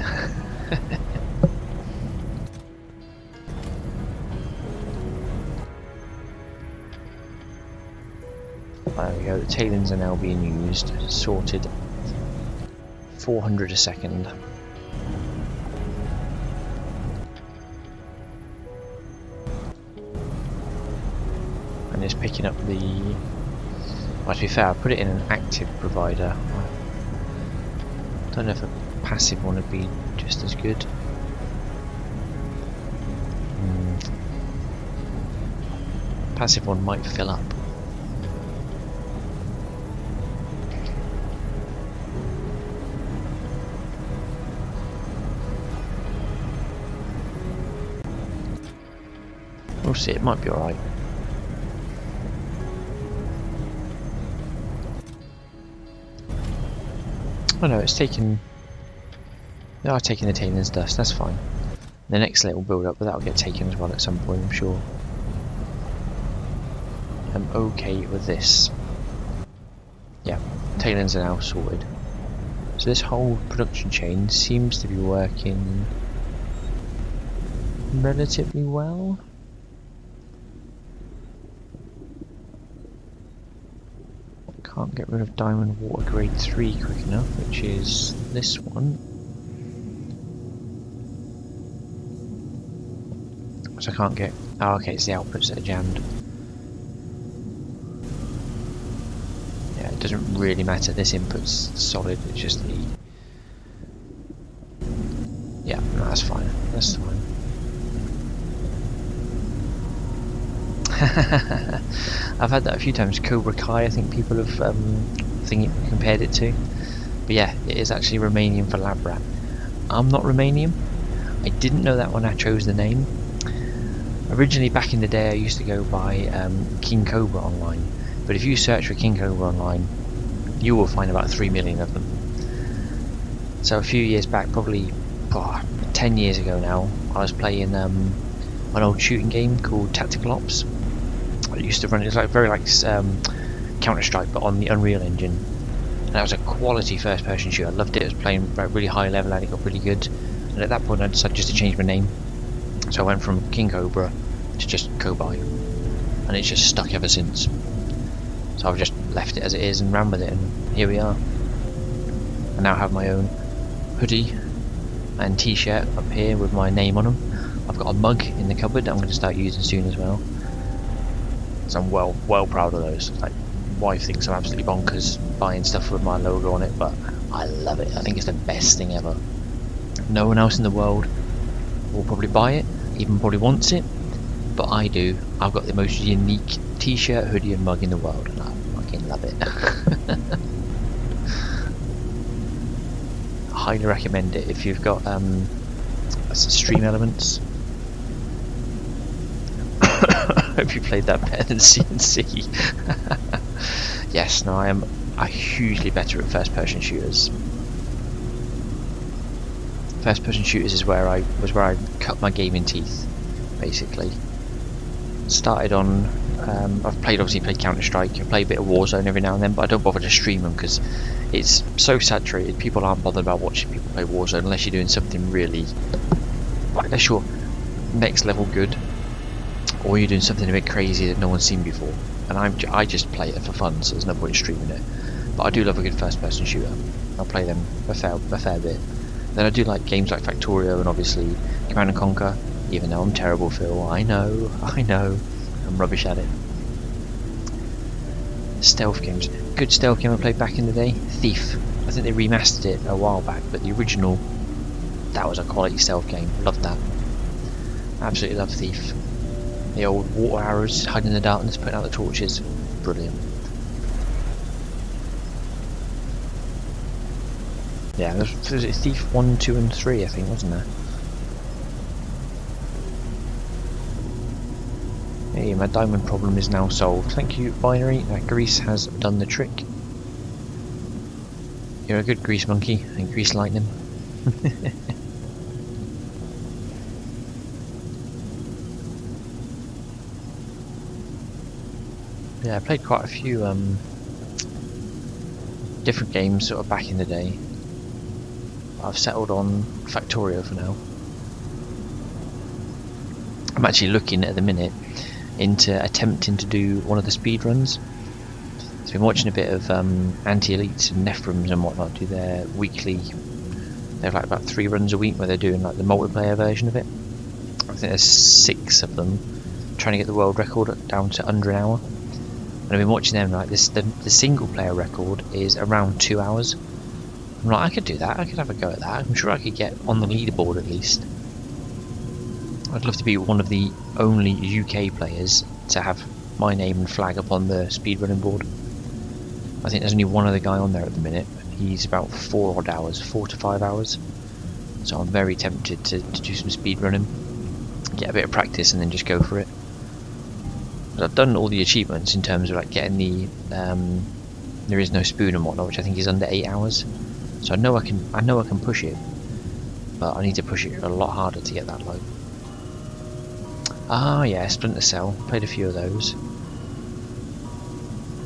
There we go, the tailings are now being used, sorted, 400 a second. And it's picking up the, well, to be fair, I put it in an active provider. I don't know if a passive one would be just as good. Passive one might fill up. We'll see, it might be alright. Oh no, it's taking... They are taking the tailings dust, that's fine. The next layer will build up, but that'll get taken as well at some point, I'm sure. I'm okay with this. Yeah, tailings are now sorted. So this whole production chain seems to be working relatively well. Can't get rid of diamond water grade 3 quick enough, which is this one. So I can't get... Oh, okay, it's the outputs that are jammed. Yeah, it doesn't really matter. This input's solid, it's just the... Yeah, no, that's fine. That's fine. I've had that a few times. Cobra Kai, I think people have compared it to. But yeah, it is actually Romanian for lab rat. I'm not Romanian. I didn't know that when I chose the name. Originally, back in the day, I used to go by King Cobra online. But if you search for King Cobra online, you will find about 3 million of them. So a few years back, probably 10 years ago now, I was playing an old shooting game called Tactical Ops. I used to run it, like very like Counter-Strike, but on the Unreal Engine. And that was a quality first-person shooter. I loved it. I was playing at a really high level and it got really good. And at that point, I decided just to change my name. So I went from King Cobra to just Cobai, and it's just stuck ever since. So I've just left it as it is and ran with it, and here we are. I now have my own hoodie and t-shirt up here with my name on them. I've got a mug in the cupboard that I'm going to start using soon as well. So I'm well proud of those. Like, wife thinks I'm absolutely bonkers buying stuff with my logo on it, but I love it. I think it's the best thing ever. No one else in the world will probably buy it, even probably wants it, but I do. I've got the most unique t-shirt, hoodie and mug in the world, and I fucking love it. I highly recommend it if you've got stream elements. Hope you played that better than CNC. Yes, no, I am hugely better at first-person shooters. First-person shooters is where I cut my gaming teeth, basically. Started on, I've obviously played Counter-Strike. I play a bit of Warzone every now and then, but I don't bother to stream them because it's so saturated. People aren't bothered about watching people play Warzone unless you're doing something really, unless you're next level good, or you're doing something a bit crazy that no one's seen before. And I just play it for fun, so there's no point in streaming it. But I do love a good first-person shooter. I'll play them a fair bit. Then I do like games like Factorio and obviously Command & Conquer, even though I'm terrible, Phil. I know, I'm rubbish at it. Stealth games. Good stealth game I played back in the day, Thief. I think they remastered it a while back, but the original, that was a quality stealth game. Loved that. Absolutely love Thief. The old water arrows, hiding in the darkness, putting out the torches. Brilliant. Yeah, there's a Thief 1, 2 and 3 I think, wasn't there? Hey, my diamond problem is now solved. Thank you, Binary. That grease has done the trick. You're a good grease monkey and grease lightning. Yeah, I played quite a few different games sort of back in the day. I've settled on Factorio for now. I'm actually looking at the minute into attempting to do one of the speed runs. So I've been watching a bit of anti-elites and Nephrons and whatnot do their weekly. They have like about 3 runs a week where they're doing like the multiplayer version of it. I think there's 6 of them, trying to get the world record down to under an hour. And I've been watching them like this. The single player record is around 2 hours. I'm like, I could do that. I could have a go at that. I'm sure I could get on the leaderboard at least. I'd love to be one of the only UK players to have my name and flag up on the speedrunning board. I think there's only one other guy on there at the minute. He's about 4 odd hours, 4 to 5 hours. So I'm very tempted to do some speedrunning, get a bit of practice, and then just go for it. I've done all the achievements in terms of like getting the there is no spoon and whatnot, which I think is under 8 hours. So I know I can push it, but I need to push it a lot harder to get that low. Ah yeah, Splinter Cell. Played a few of those.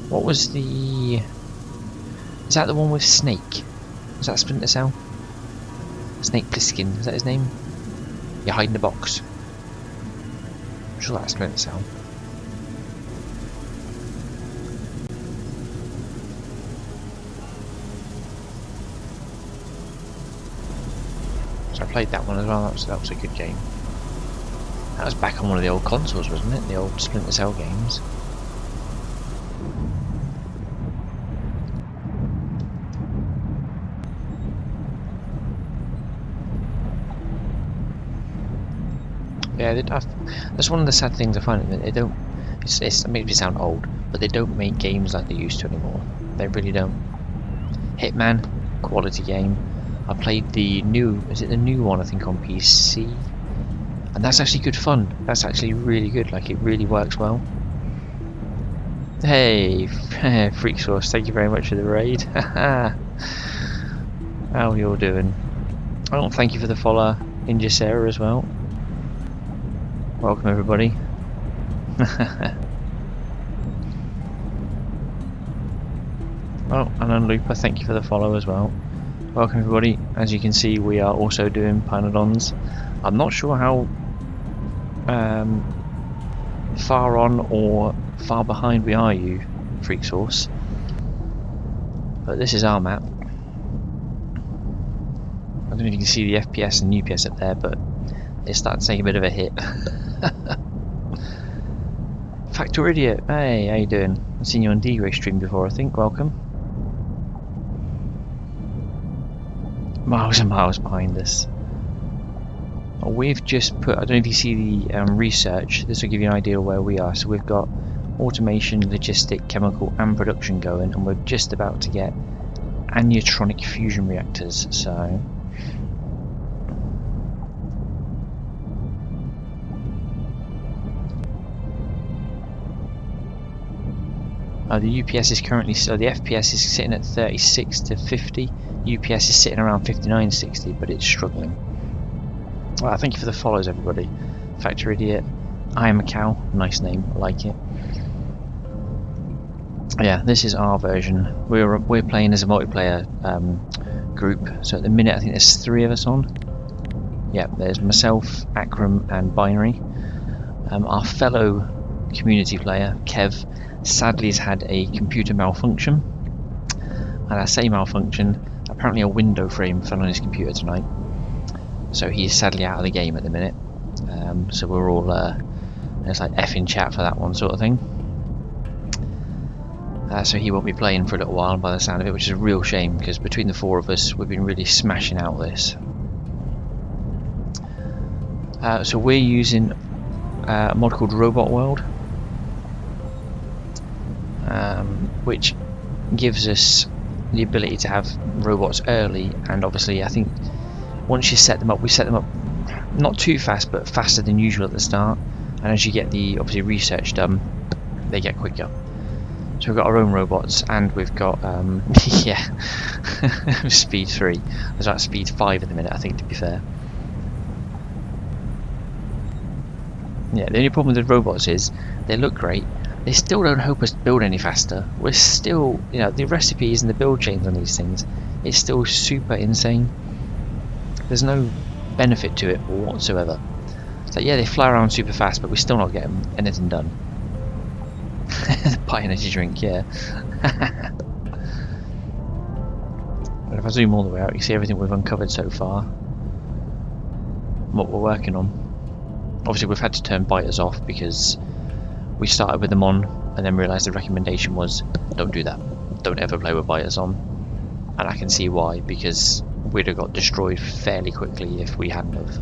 What was the? Is that the one with Snake? Is that Splinter Cell? Snake Plissken, is that his name? You hide in the box. I'm sure that's Splinter Cell. So I played that one as well. That was a good game. That was back on one of the old consoles, wasn't it? The old Splinter Cell games. Yeah, that's one of the sad things I find. They don't. It makes me sound old, but they don't make games like they used to anymore. They really don't. Hitman, quality game. I played the new. Is it the new one? I think on PC. And that's actually good fun. That's actually really good. Like, it really works well. Hey, Freak Source, thank you very much for the raid. How you all doing? Oh, thank you for the follow, Ninja Sarah, as well. Welcome, everybody. Oh, and Unlooper, thank you for the follow as well. Welcome, everybody. As you can see, we are also doing Pyanodons. I'm not sure how far on or far behind we are you, Freak Source. But this is our map. I don't know if you can see the FPS and UPS up there, but it's starting to take a bit of a hit. Factorio, hey, how you doing? I've seen you on Dgray stream before, I think. Welcome. Miles and miles behind us. We've just put, I don't know if you see the research, this will give you an idea of where we are. So we've got automation, logistic, chemical and production going, and we're just about to get anionic fusion reactors. So the UPS is currently, so the FPS is sitting at 36 to 50, UPS is sitting around 59, 60, but it's struggling. Well, thank you for the follows, everybody. Factory Idiot, I am a cow, nice name, I like it. Yeah, this is our version. We're playing as a multiplayer group, so at the minute I think there's 3 of us on. Yeah, there's myself, Akram and Binary. Our fellow community player, Kev, sadly has had a computer malfunction, and I say malfunction, apparently a window frame fell on his computer tonight, so he's sadly out of the game at the minute. So we're all it's like F in chat for that one sort of thing. So he won't be playing for a little while by the sound of it, which is a real shame, because between the 4 of us we've been really smashing out this. So we're using a mod called Robot World, which gives us the ability to have robots early, and obviously I think once you set them up, we set them up not too fast but faster than usual at the start, and as you get the obviously research done, they get quicker. So we've got our own robots, and we've got yeah, speed 3. There's about speed 5 at the minute, I think, to be fair. Yeah, the only problem with the robots is they look great. They still don't help us build any faster. We're still, you know, the recipes and the build chains on these things, it's still super insane. There's no benefit to it whatsoever. It's like, yeah, they fly around super fast, but we're still not getting anything done. Buy energy drink, yeah. But if I zoom all the way out, you see everything we've uncovered so far, what we're working on. Obviously we've had to turn biters off because we started with them on and then realised the recommendation was don't do that, don't ever play with biters on, and I can see why, because we'd have got destroyed fairly quickly if we hadn't have,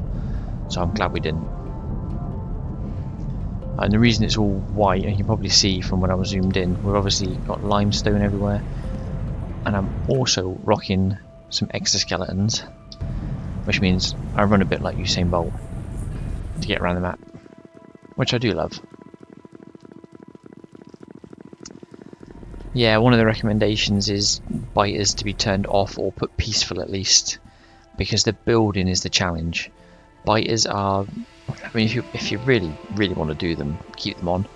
so I'm glad we didn't. And the reason it's all white, and you can probably see from when I was zoomed in, we've obviously got limestone everywhere, and I'm also rocking some exoskeletons, which means I run a bit like Usain Bolt to get around the map, which I do love. Yeah, one of the recommendations is biters to be turned off or put peaceful at least, because the building is the challenge. Biters are, I mean, if you really want to do them, keep them on,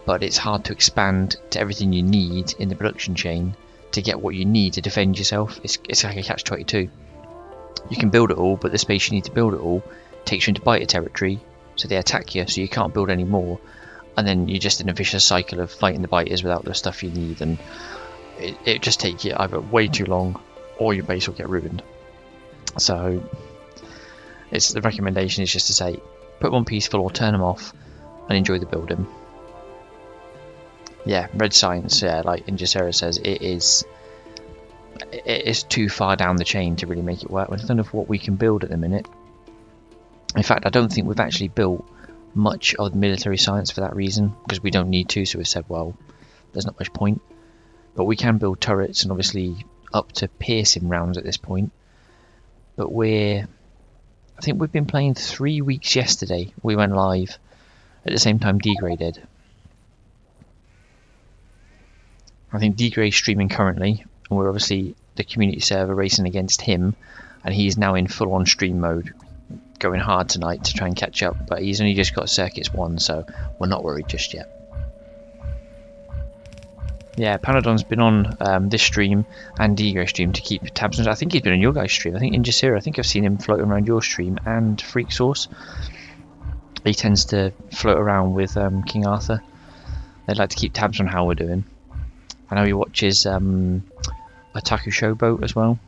but it's hard to expand to everything you need in the production chain to get what you need to defend yourself. It's like a catch-22. You can build it all, but the space you need to build it all takes you into biter territory, so they attack you, so you can't build any more, and then you're just in a vicious cycle of fighting the biters without the stuff you need, and it just takes you either way too long or your base will get ruined. So the recommendation is just to say put them on peaceful or turn them off and enjoy the building. Yeah, red science, yeah, like Injacera says, it is too far down the chain to really make it work. I don't know what we can build at the minute. In fact, I don't think we've actually built much of the military science for that reason, because we don't need to, so we've said, well, there's not much point. But we can build turrets and obviously up to piercing rounds at this point. But I think we've been playing 3 weeks yesterday. We went live at the same time Dgray did. I think Dgray's streaming currently, and we're obviously the community server racing against him, and he's now in full-on stream mode, going hard tonight to try and catch up, but he's only just got Circuits 1, so we're not worried just yet. Yeah, Pyanodon's been on this stream and Dgray stream to keep tabs on. I think he's been on your guys' stream. I think Injacera, I think I've seen him floating around your stream and Freak Source. He tends to float around with King Arthur. They like to keep tabs on how we're doing. I know he watches Otaku Showboat as well.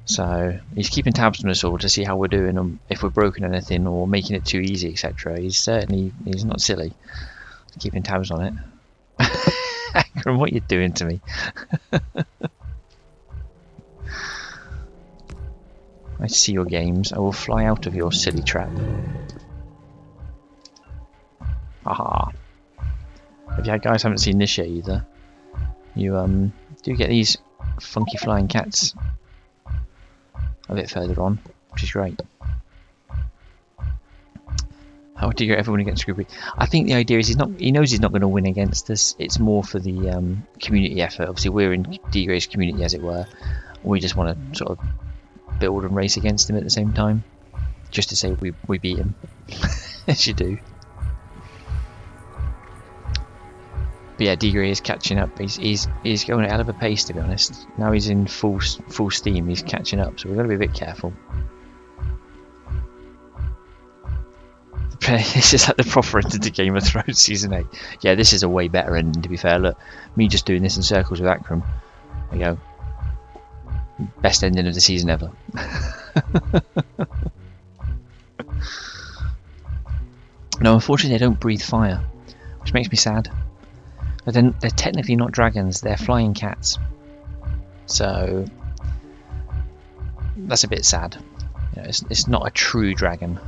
So he's keeping tabs on us all to see how we're doing, and if we're broken anything or making it too easy, etc. He's not silly. He's keeping tabs on it. Akram, what are you doing to me? I see your games. I will fly out of your silly trap. Aha. If you guys haven't seen this yet either, you do get these funky flying cats a bit further on, which is great. How do you get everyone against Scrooby? I think the idea is he knows he's not going to win against us. It's more for the community effort. Obviously we're in Dgray's community, as it were. We just want to sort of build and race against him at the same time, just to say we beat him. As you do. But yeah, Dgray is catching up. He's going at a hell of a pace, to be honest. Now he's in full steam. He's catching up, so we've got to be a bit careful. This is like the proper ending to Game of Thrones season 8. Yeah, this is a way better ending, to be fair. Look, me just doing this in circles with Akram. There you go. Best ending of the season ever. No, unfortunately they don't breathe fire, which makes me sad. But then they're technically not dragons, they're flying cats. So that's a bit sad. You know, it's not a true dragon.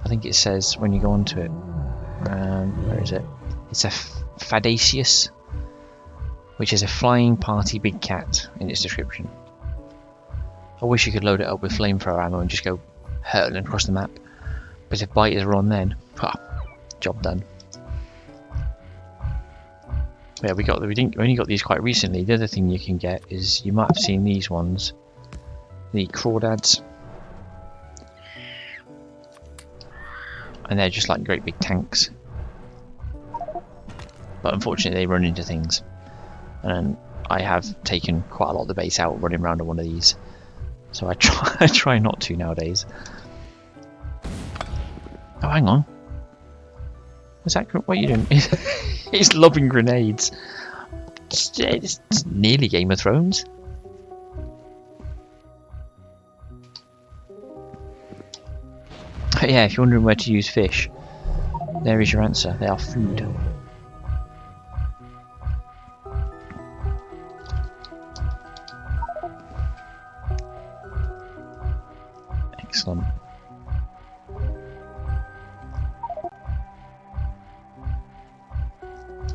I think it says when you go onto it, where is it? It's a Fadacious, which is a flying party big cat in its description. I wish you could load it up with flamethrower ammo and just go hurtling across the map. But if biters are on then, job done. Yeah, we only got these quite recently. The other thing you can get is, you might have seen these ones, the crawdads, and they're just like great big tanks. But unfortunately, they run into things, and I have taken quite a lot of the base out running around on one of these. So I try not to nowadays. Oh, hang on. What's that? What are you doing? He's lobbing grenades. It's nearly Game of Thrones. Yeah, if you're wondering where to use fish, there is your answer. They are food. Excellent.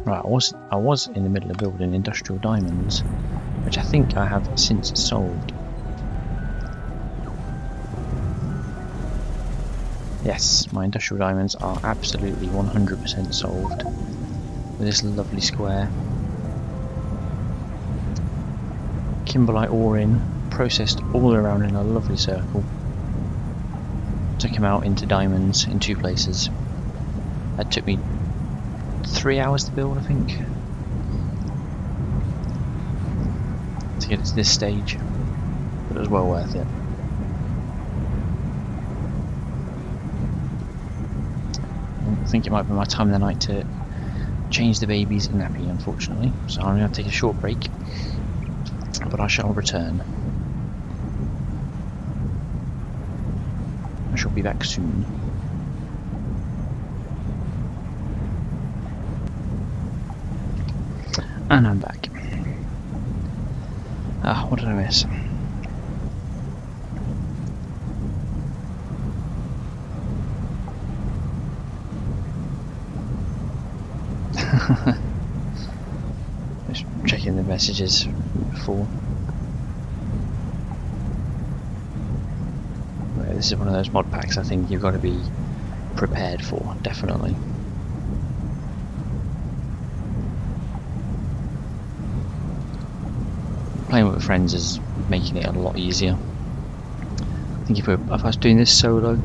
Right, I was in the middle of building industrial diamonds, which I think I have since solved. Yes, my industrial diamonds are absolutely 100% solved with this lovely square. Kimberlite ore in, processed all around in a lovely circle. Took them out into diamonds in 2 places. That took me 3 hours to build, I think, to get it to this stage, but it was well worth it. I think it might be my time of the night to change the baby's nappy, unfortunately, so I'm going to take a short break, but I shall return. I shall be back soon. And I'm back. Ah, what did I miss? Just checking the messages before. Well, this is one of those mod packs I think you've got to be prepared for, definitely. Playing with friends is making it a lot easier. I think if I was doing this solo,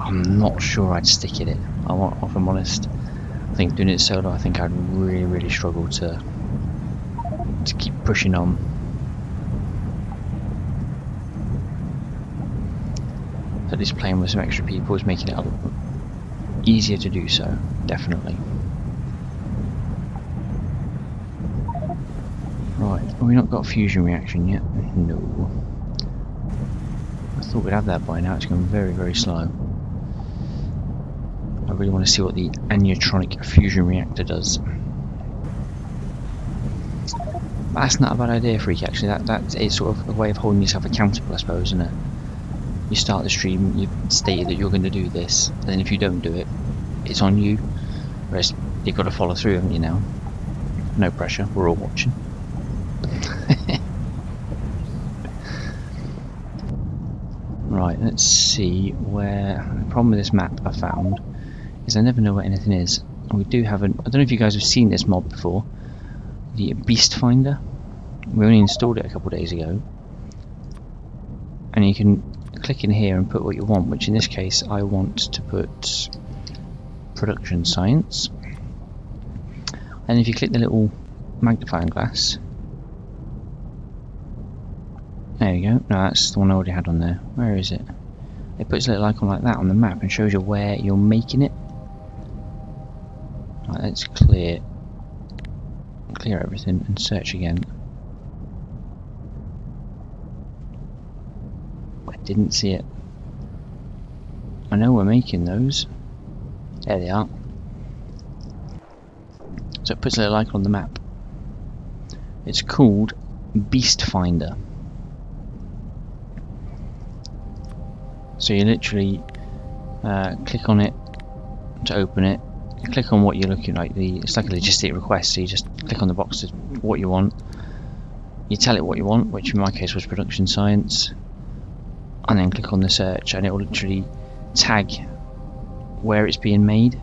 I'm not sure I'd stick at it. If I'm honest. I think doing it solo, I think I'd really struggle to keep pushing on. at least playing with some extra people is making it easier to do so, definitely. Right, have we not got fusion reaction yet? No. I thought we'd have that by now, it's going very, very slow. I really want to see what the anionic fusion reactor does. But that's not a bad idea, Freak, actually. That is sort of a way of holding yourself accountable, I suppose, isn't it? You start the stream, you state that you're going to do this, and then if you don't do it, it's on you. Whereas you've got to follow through, haven't you now? No pressure, we're all watching. Right, let's see where... The problem with this map I found is I never know where anything is. And we do have an... I don't know if you guys have seen this mod before. The Beast Finder. We only installed it a couple of days ago. And you can click in here and put what you want, which in this case I want to put production science. And if you click the little magnifying glass... There you go. No, that's the one I already had on there. Where is it? It puts a little icon like that on the map and shows you where you're making it. Right, let's clear everything and search again. I didn't see it. I know we're making those. There they are. So it puts a little icon on the map. It's called Beast Finder. So you literally click on it to open it. You click on what you're looking like. It's like a logistic request. So you just click on the box to what you want. You tell it what you want, which in my case was production science, and then click on the search, and it will literally tag where it's being made.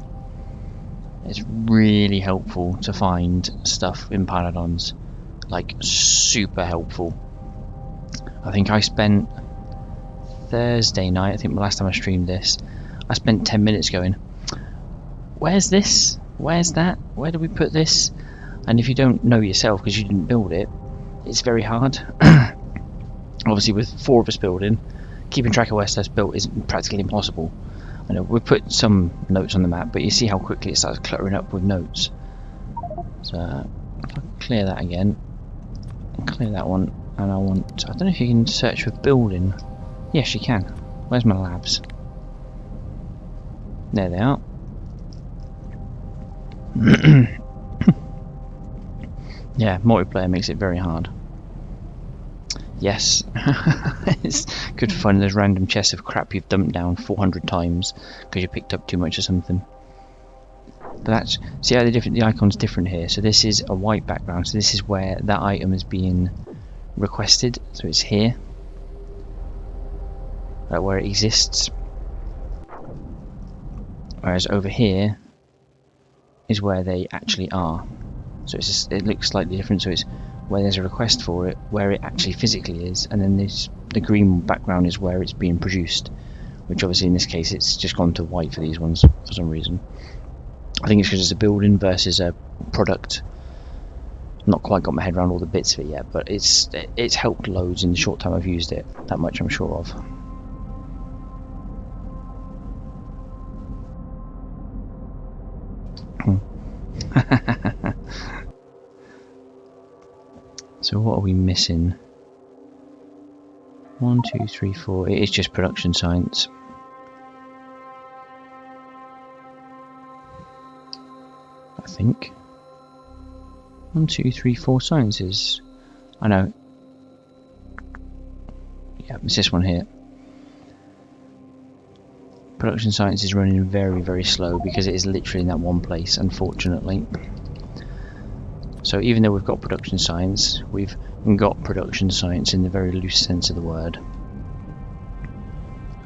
It's really helpful to find stuff in Pyanodons, like super helpful. I think I spent Thursday night, I think the last time I streamed this, I spent 10 minutes going, where's this? Where's that? Where do we put this? And if you don't know yourself because you didn't build it, it's very hard. Obviously with 4 of us building, keeping track of where stuff's built is practically impossible. I know we've put some notes on the map, but you see how quickly it starts cluttering up with notes. So if I clear that again, and clear that one, and I don't know if you can search for building. Yes, you can. Where's my labs? There they are. Yeah, multiplayer makes it very hard. Yes, it's good for finding those random chests of crap you've dumped down 400 times because you picked up too much of something. But that's, see how the icon's different here. So this is a white background, so this is where that item is being requested. So it's here. Where it exists, whereas over here is where they actually are. So it's just, it looks slightly different. So it's where there's a request for it, where it actually physically is, and then the green background is where it's being produced, which obviously in this case it's just gone to white for these ones for some reason. I think it's because it's a building versus a product. Not quite got my head around all the bits of it yet, but it's helped loads in the short time I've used it. That much I'm sure of. So what are we missing? 1, 2, 3, 4. It is just production science. I think. 1, 2, 3, 4 sciences. I know. Yeah, it's this one here. Production science is running very, very slow because it is literally in that one place, unfortunately. So even though we've got production science, we've got production science in the very loose sense of the word.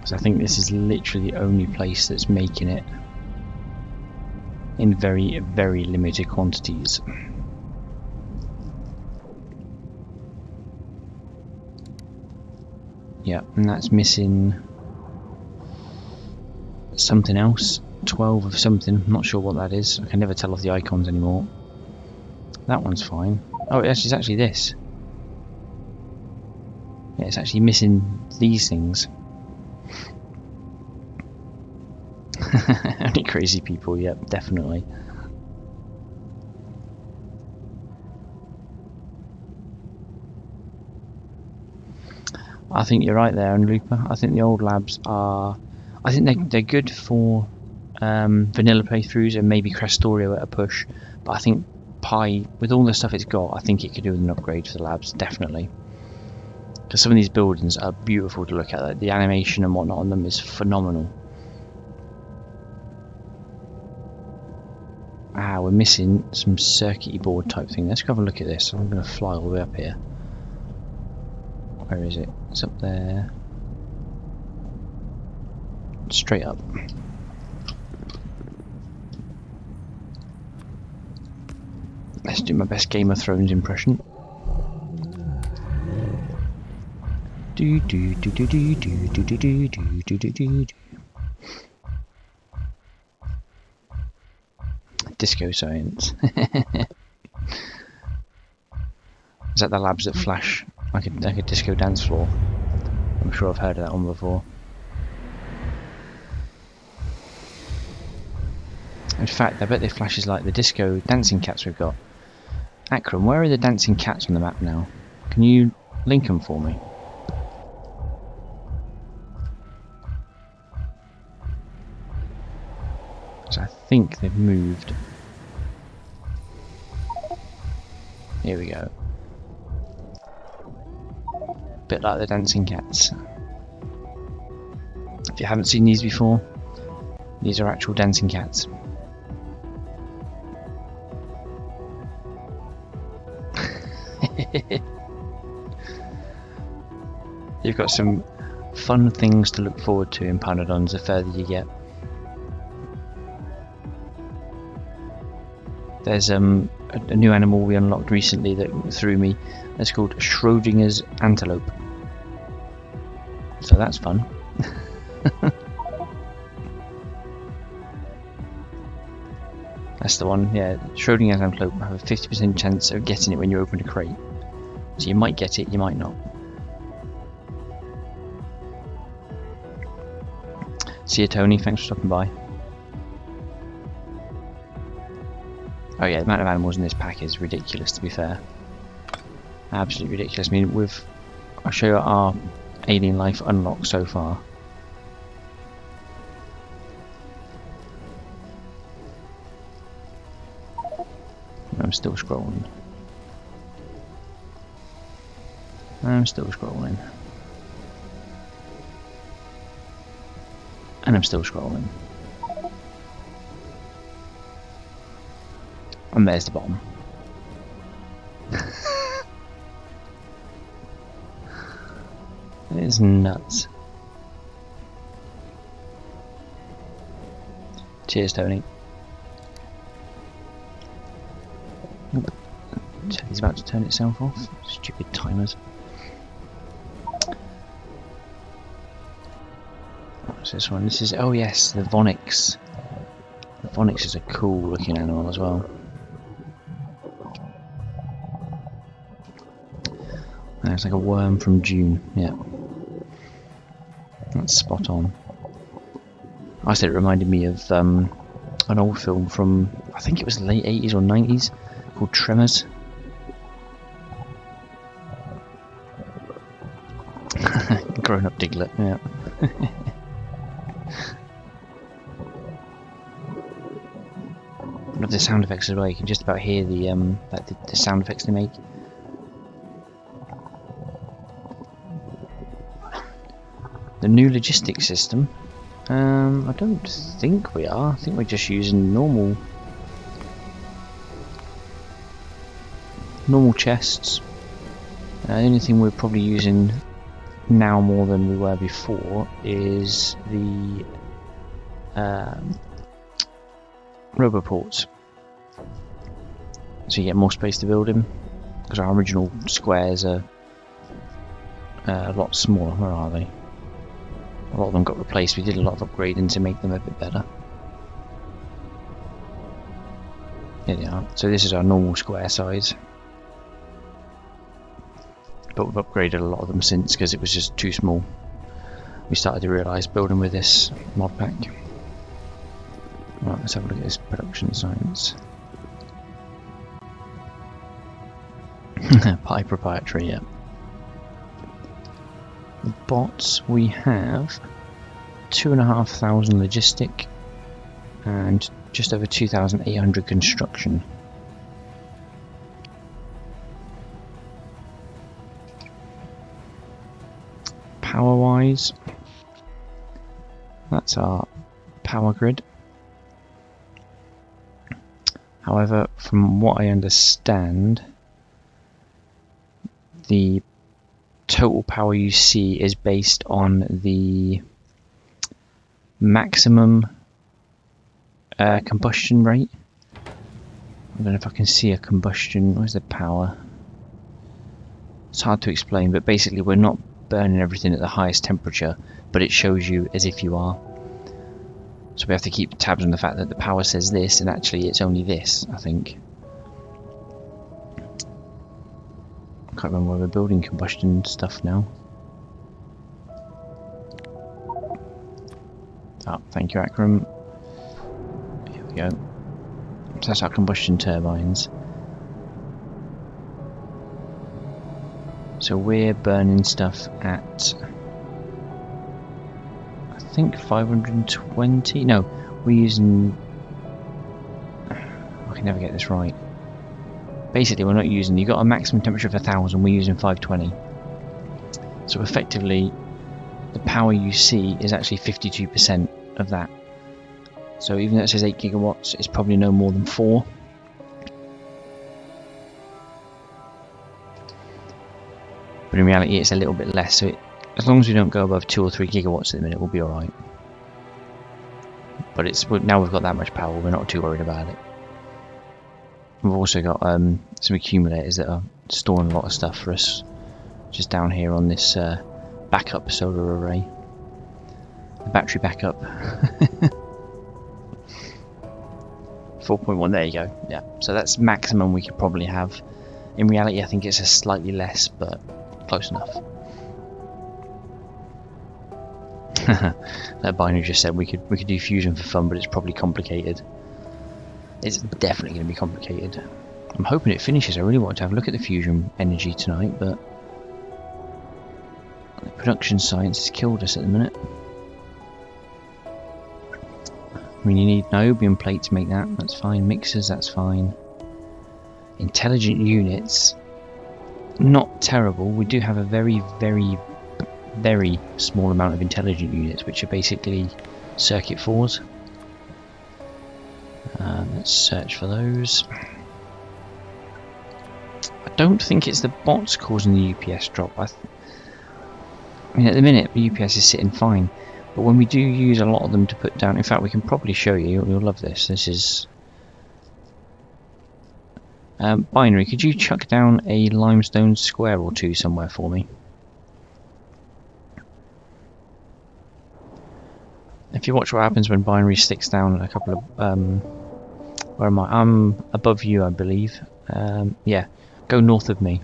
So I think this is literally the only place that's making it in very, very limited quantities. Yeah, and that's missing something else. 12 of something. I'm not sure what that is. I can never tell off the icons anymore. That one's fine. Oh, it's actually this. Yeah, it's actually missing these things. Only crazy people, yep, definitely. I think you're right there, and Looper. I think the old labs are... I think they're good for vanilla playthroughs and maybe Crestorio at a push, but I think Pi, with all the stuff it's got, I think it could do with an upgrade for the labs, definitely. Because some of these buildings are beautiful to look at. Like the animation and whatnot on them is phenomenal. Ah, we're missing some circuity board type thing. Let's go have a look at this. I'm going to fly all the way up here. Where is it? It's up there. Straight up. Let's do my best Game of Thrones impression. Do do do do do do do do do do do do. Disco science. Is that the labs that flash like a disco dance floor? I'm sure I've heard of that one before. In fact, I bet they flashes like the disco dancing cats we've got. Akram, where are the dancing cats on the map now? Can you link them for me? Because I think they've moved. Here we go. Bit like the dancing cats. If you haven't seen these before, these are actual dancing cats. You've got some fun things to look forward to in Pyanodons the further you get. There's a new animal we unlocked recently that threw me. It's called Schrodinger's antelope. So that's fun. That's the one, yeah. Schrodinger's antelope have a 50% chance of getting it when you open a crate. So you might get it, you might not. See you, Tony, thanks for stopping by. Oh yeah, the amount of animals in this pack is ridiculous, to be fair. Absolutely ridiculous. I mean, I'll show you our alien life unlocked so far. I'm still scrolling. I'm still scrolling. And I'm still scrolling. And there's the bottom. It is nuts. Cheers, Tony. He's about to turn itself off. Stupid timers. What's this one? This is, oh yes, the Vonix. The Vonix is a cool looking animal as well. And it's like a worm from June, yeah. That's spot on. I said it reminded me of an old film from, I think it was late 80s or 90s, called Tremors. Grown up Diglett, yeah. I love the sound effects as well. You can just about hear the sound effects they make. The new logistics system. I don't think we are. I think we're just using normal chests. The only thing we're probably using now more than we were before is the roboports. So you get more space to build in, because our original squares are a lot smaller. Where are they? A lot of them got replaced. We did a lot of upgrading to make them a bit better. Here they are. So this is our normal square size. But we've upgraded a lot of them since, because it was just too small. We started to realise building with this mod pack. Right, let's have a look at this production science. Pi proprietary, yeah. The bots, we have 2,500 logistic and just over 2,800 construction. Power wise, that's our power grid. However, from what I understand, the total power you see is based on the maximum combustion rate. I don't know if I can see a combustion. Where's the power? It's hard to explain, but basically we're not burning everything at the highest temperature, but it shows you as if you are. So we have to keep tabs on the fact that the power says this, and actually it's only this, I think. I can't remember where we're building combustion stuff now. Oh, thank you, Akram. Here we go. So that's our combustion turbines. So we're burning stuff at, I think 520. No, we're using. I can never get this right. Basically, we're not using. You got a maximum temperature of 1,000. We're using 520. So effectively, the power you see is actually 52% of that. So even though it says 8 gigawatts, it's probably no more than 4. But in reality, it's a little bit less. So as long as we don't go above 2 or 3 gigawatts at the minute, we'll be all right. But now we've got that much power, we're not too worried about it. We've also got some accumulators that are storing a lot of stuff for us, just down here on this backup solar array. The battery backup. 4.1, there you go. Yeah, so that's maximum we could probably have. In reality, I think it's a slightly less, but close enough. That binary just said we could do fusion for fun, but it's probably complicated. It's definitely going to be complicated. I'm hoping it finishes. I really want to have a look at the fusion energy tonight, but the production science has killed us at the minute. I mean, you need niobium plate to make that. That's fine. Mixers, that's fine. Intelligent units, not terrible. We do have a very, very, very small amount of intelligent units, which are basically circuit 4s. Let's search for those. I don't think it's the bots causing the UPS drop. I mean, at the minute the UPS is sitting fine, but when we do use a lot of them to put down, in fact we can probably show you, you'll love this. This is binary. Could you chuck down a limestone square or two somewhere for me? If you watch what happens when binary sticks down a couple of where am I? I'm above you, I believe. Yeah, go north of me.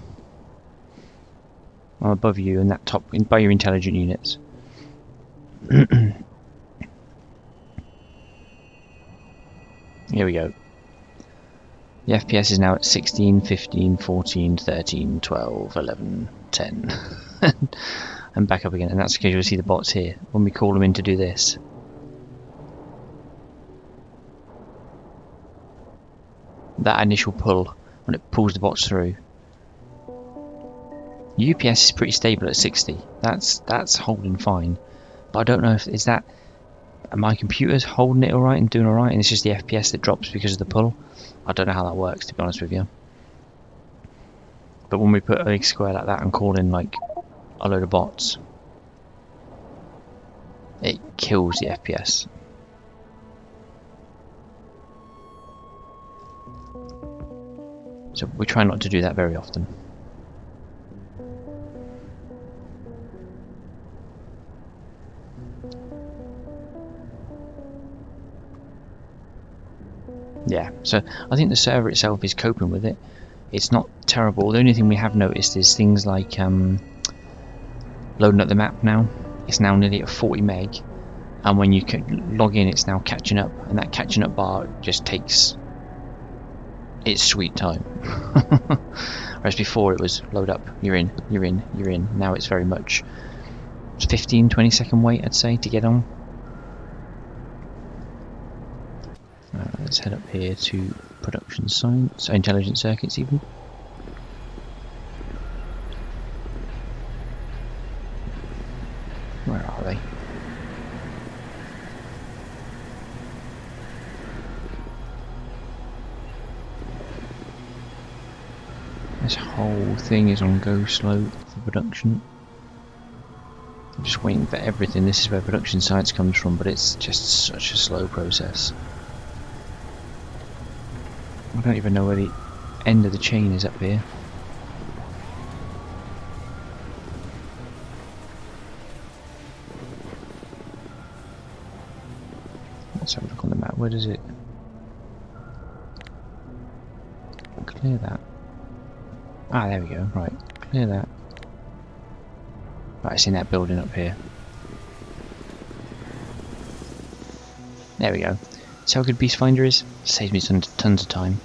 I'm above you in that top, by your intelligent units. Here we go. The FPS is now at 16, 15, 14, 13, 12, 11, 10. And back up again, and that's because you'll see the bots here when we call them in to do this. That initial pull, when it pulls the bots through. UPS is pretty stable at 60. That's holding fine. But I don't know if are my computers holding it alright and doing alright, and it's just the FPS that drops because of the pull. I don't know how that works, to be honest with you. But when we put a big square like that and call in like a load of bots, it kills the FPS. So we try not to do that very often. Yeah, so I think the server itself is coping with it. It's not terrible. The only thing we have noticed is things like loading up the map now. It's now nearly at 40 meg, and when you log in, it's now catching up, and that catching up bar just takes its sweet time. Whereas before it was load up, you're in, you're in, you're in. Now it's very much 15-20 second wait, I'd say, to get on. Let's head up here to production science, intelligent circuits even. Where are they? This whole thing is on go slow for production. I'm just waiting for everything. This is where production science comes from, but it's just such a slow process. I don't even know where the end of the chain is up here. Let's have a look on the map. Where does it clear that? Ah, there we go. Right, clear that. Right, it's in that building up here. There we go. See how good Beast Finder is? Saves me tons of time.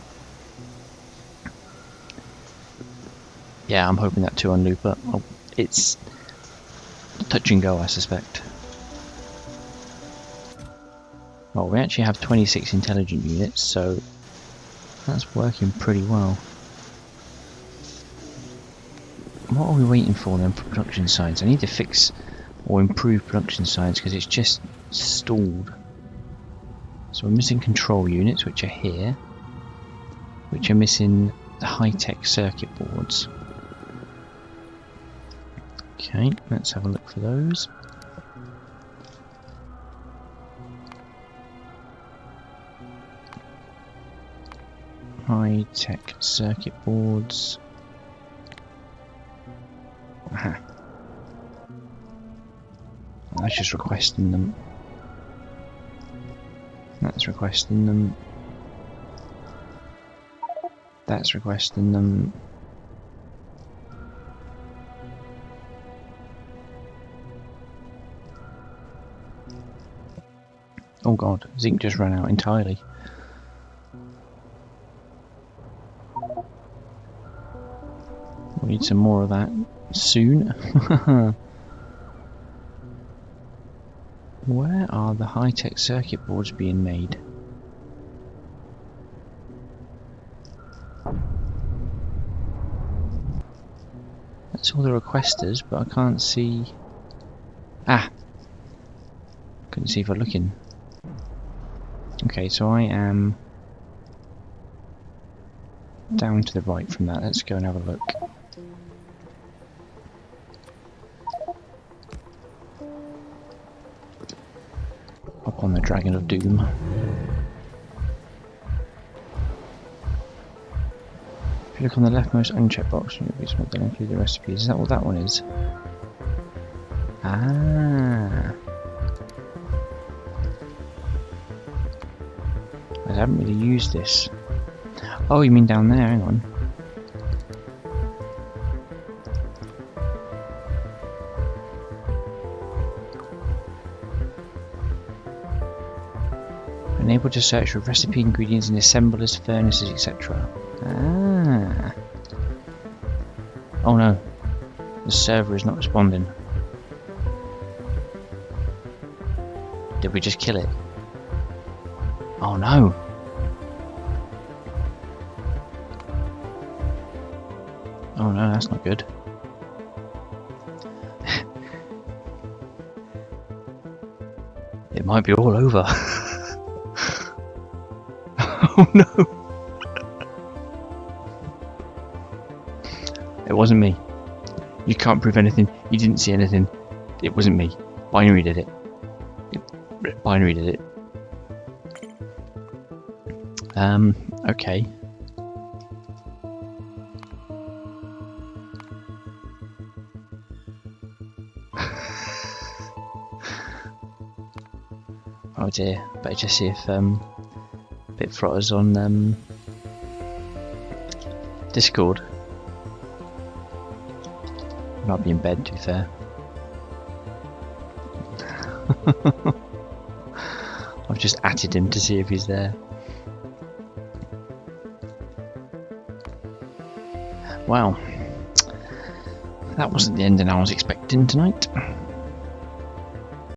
Yeah, I'm hoping that too on Looper. Oh, it's touch and go, I suspect. Well, we actually have 26 intelligent units, so that's working pretty well. What are we waiting for then for production science? I need to fix or improve production science because it's just stalled. So we're missing control units, which are here, which are missing the high-tech circuit boards. Okay, let's have a look for those. High-tech circuit boards. Aha. That's just requesting them. That's requesting them. That's requesting them. Oh god, zinc just ran out entirely. We need some more of that soon. Where are the high-tech circuit boards being made? That's all the requesters, but I can't see... Ah! Couldn't see for looking. Okay, so I am down to the right from that. Let's go and have a look. Up on the Dragon of Doom. If you look on the leftmost unchecked box, you'll be told to include the recipes. Is that what that one is? Ah. I haven't really used this. Oh, you mean down there? Hang on. Able to search for recipe ingredients in assemblers, furnaces, etc. Ah. Oh no, the server is not responding. Did we just kill it? Oh no. Oh no, that's not good. It might be all over. Oh no! It wasn't me. You can't prove anything. You didn't see anything. It wasn't me. Binary did it. Binary did it. Okay. Oh dear. Better just see if Bitfrotter's on Discord. Might be in bed, to be fair. just atted him to see if he's there. Well, that wasn't the ending I was expecting tonight.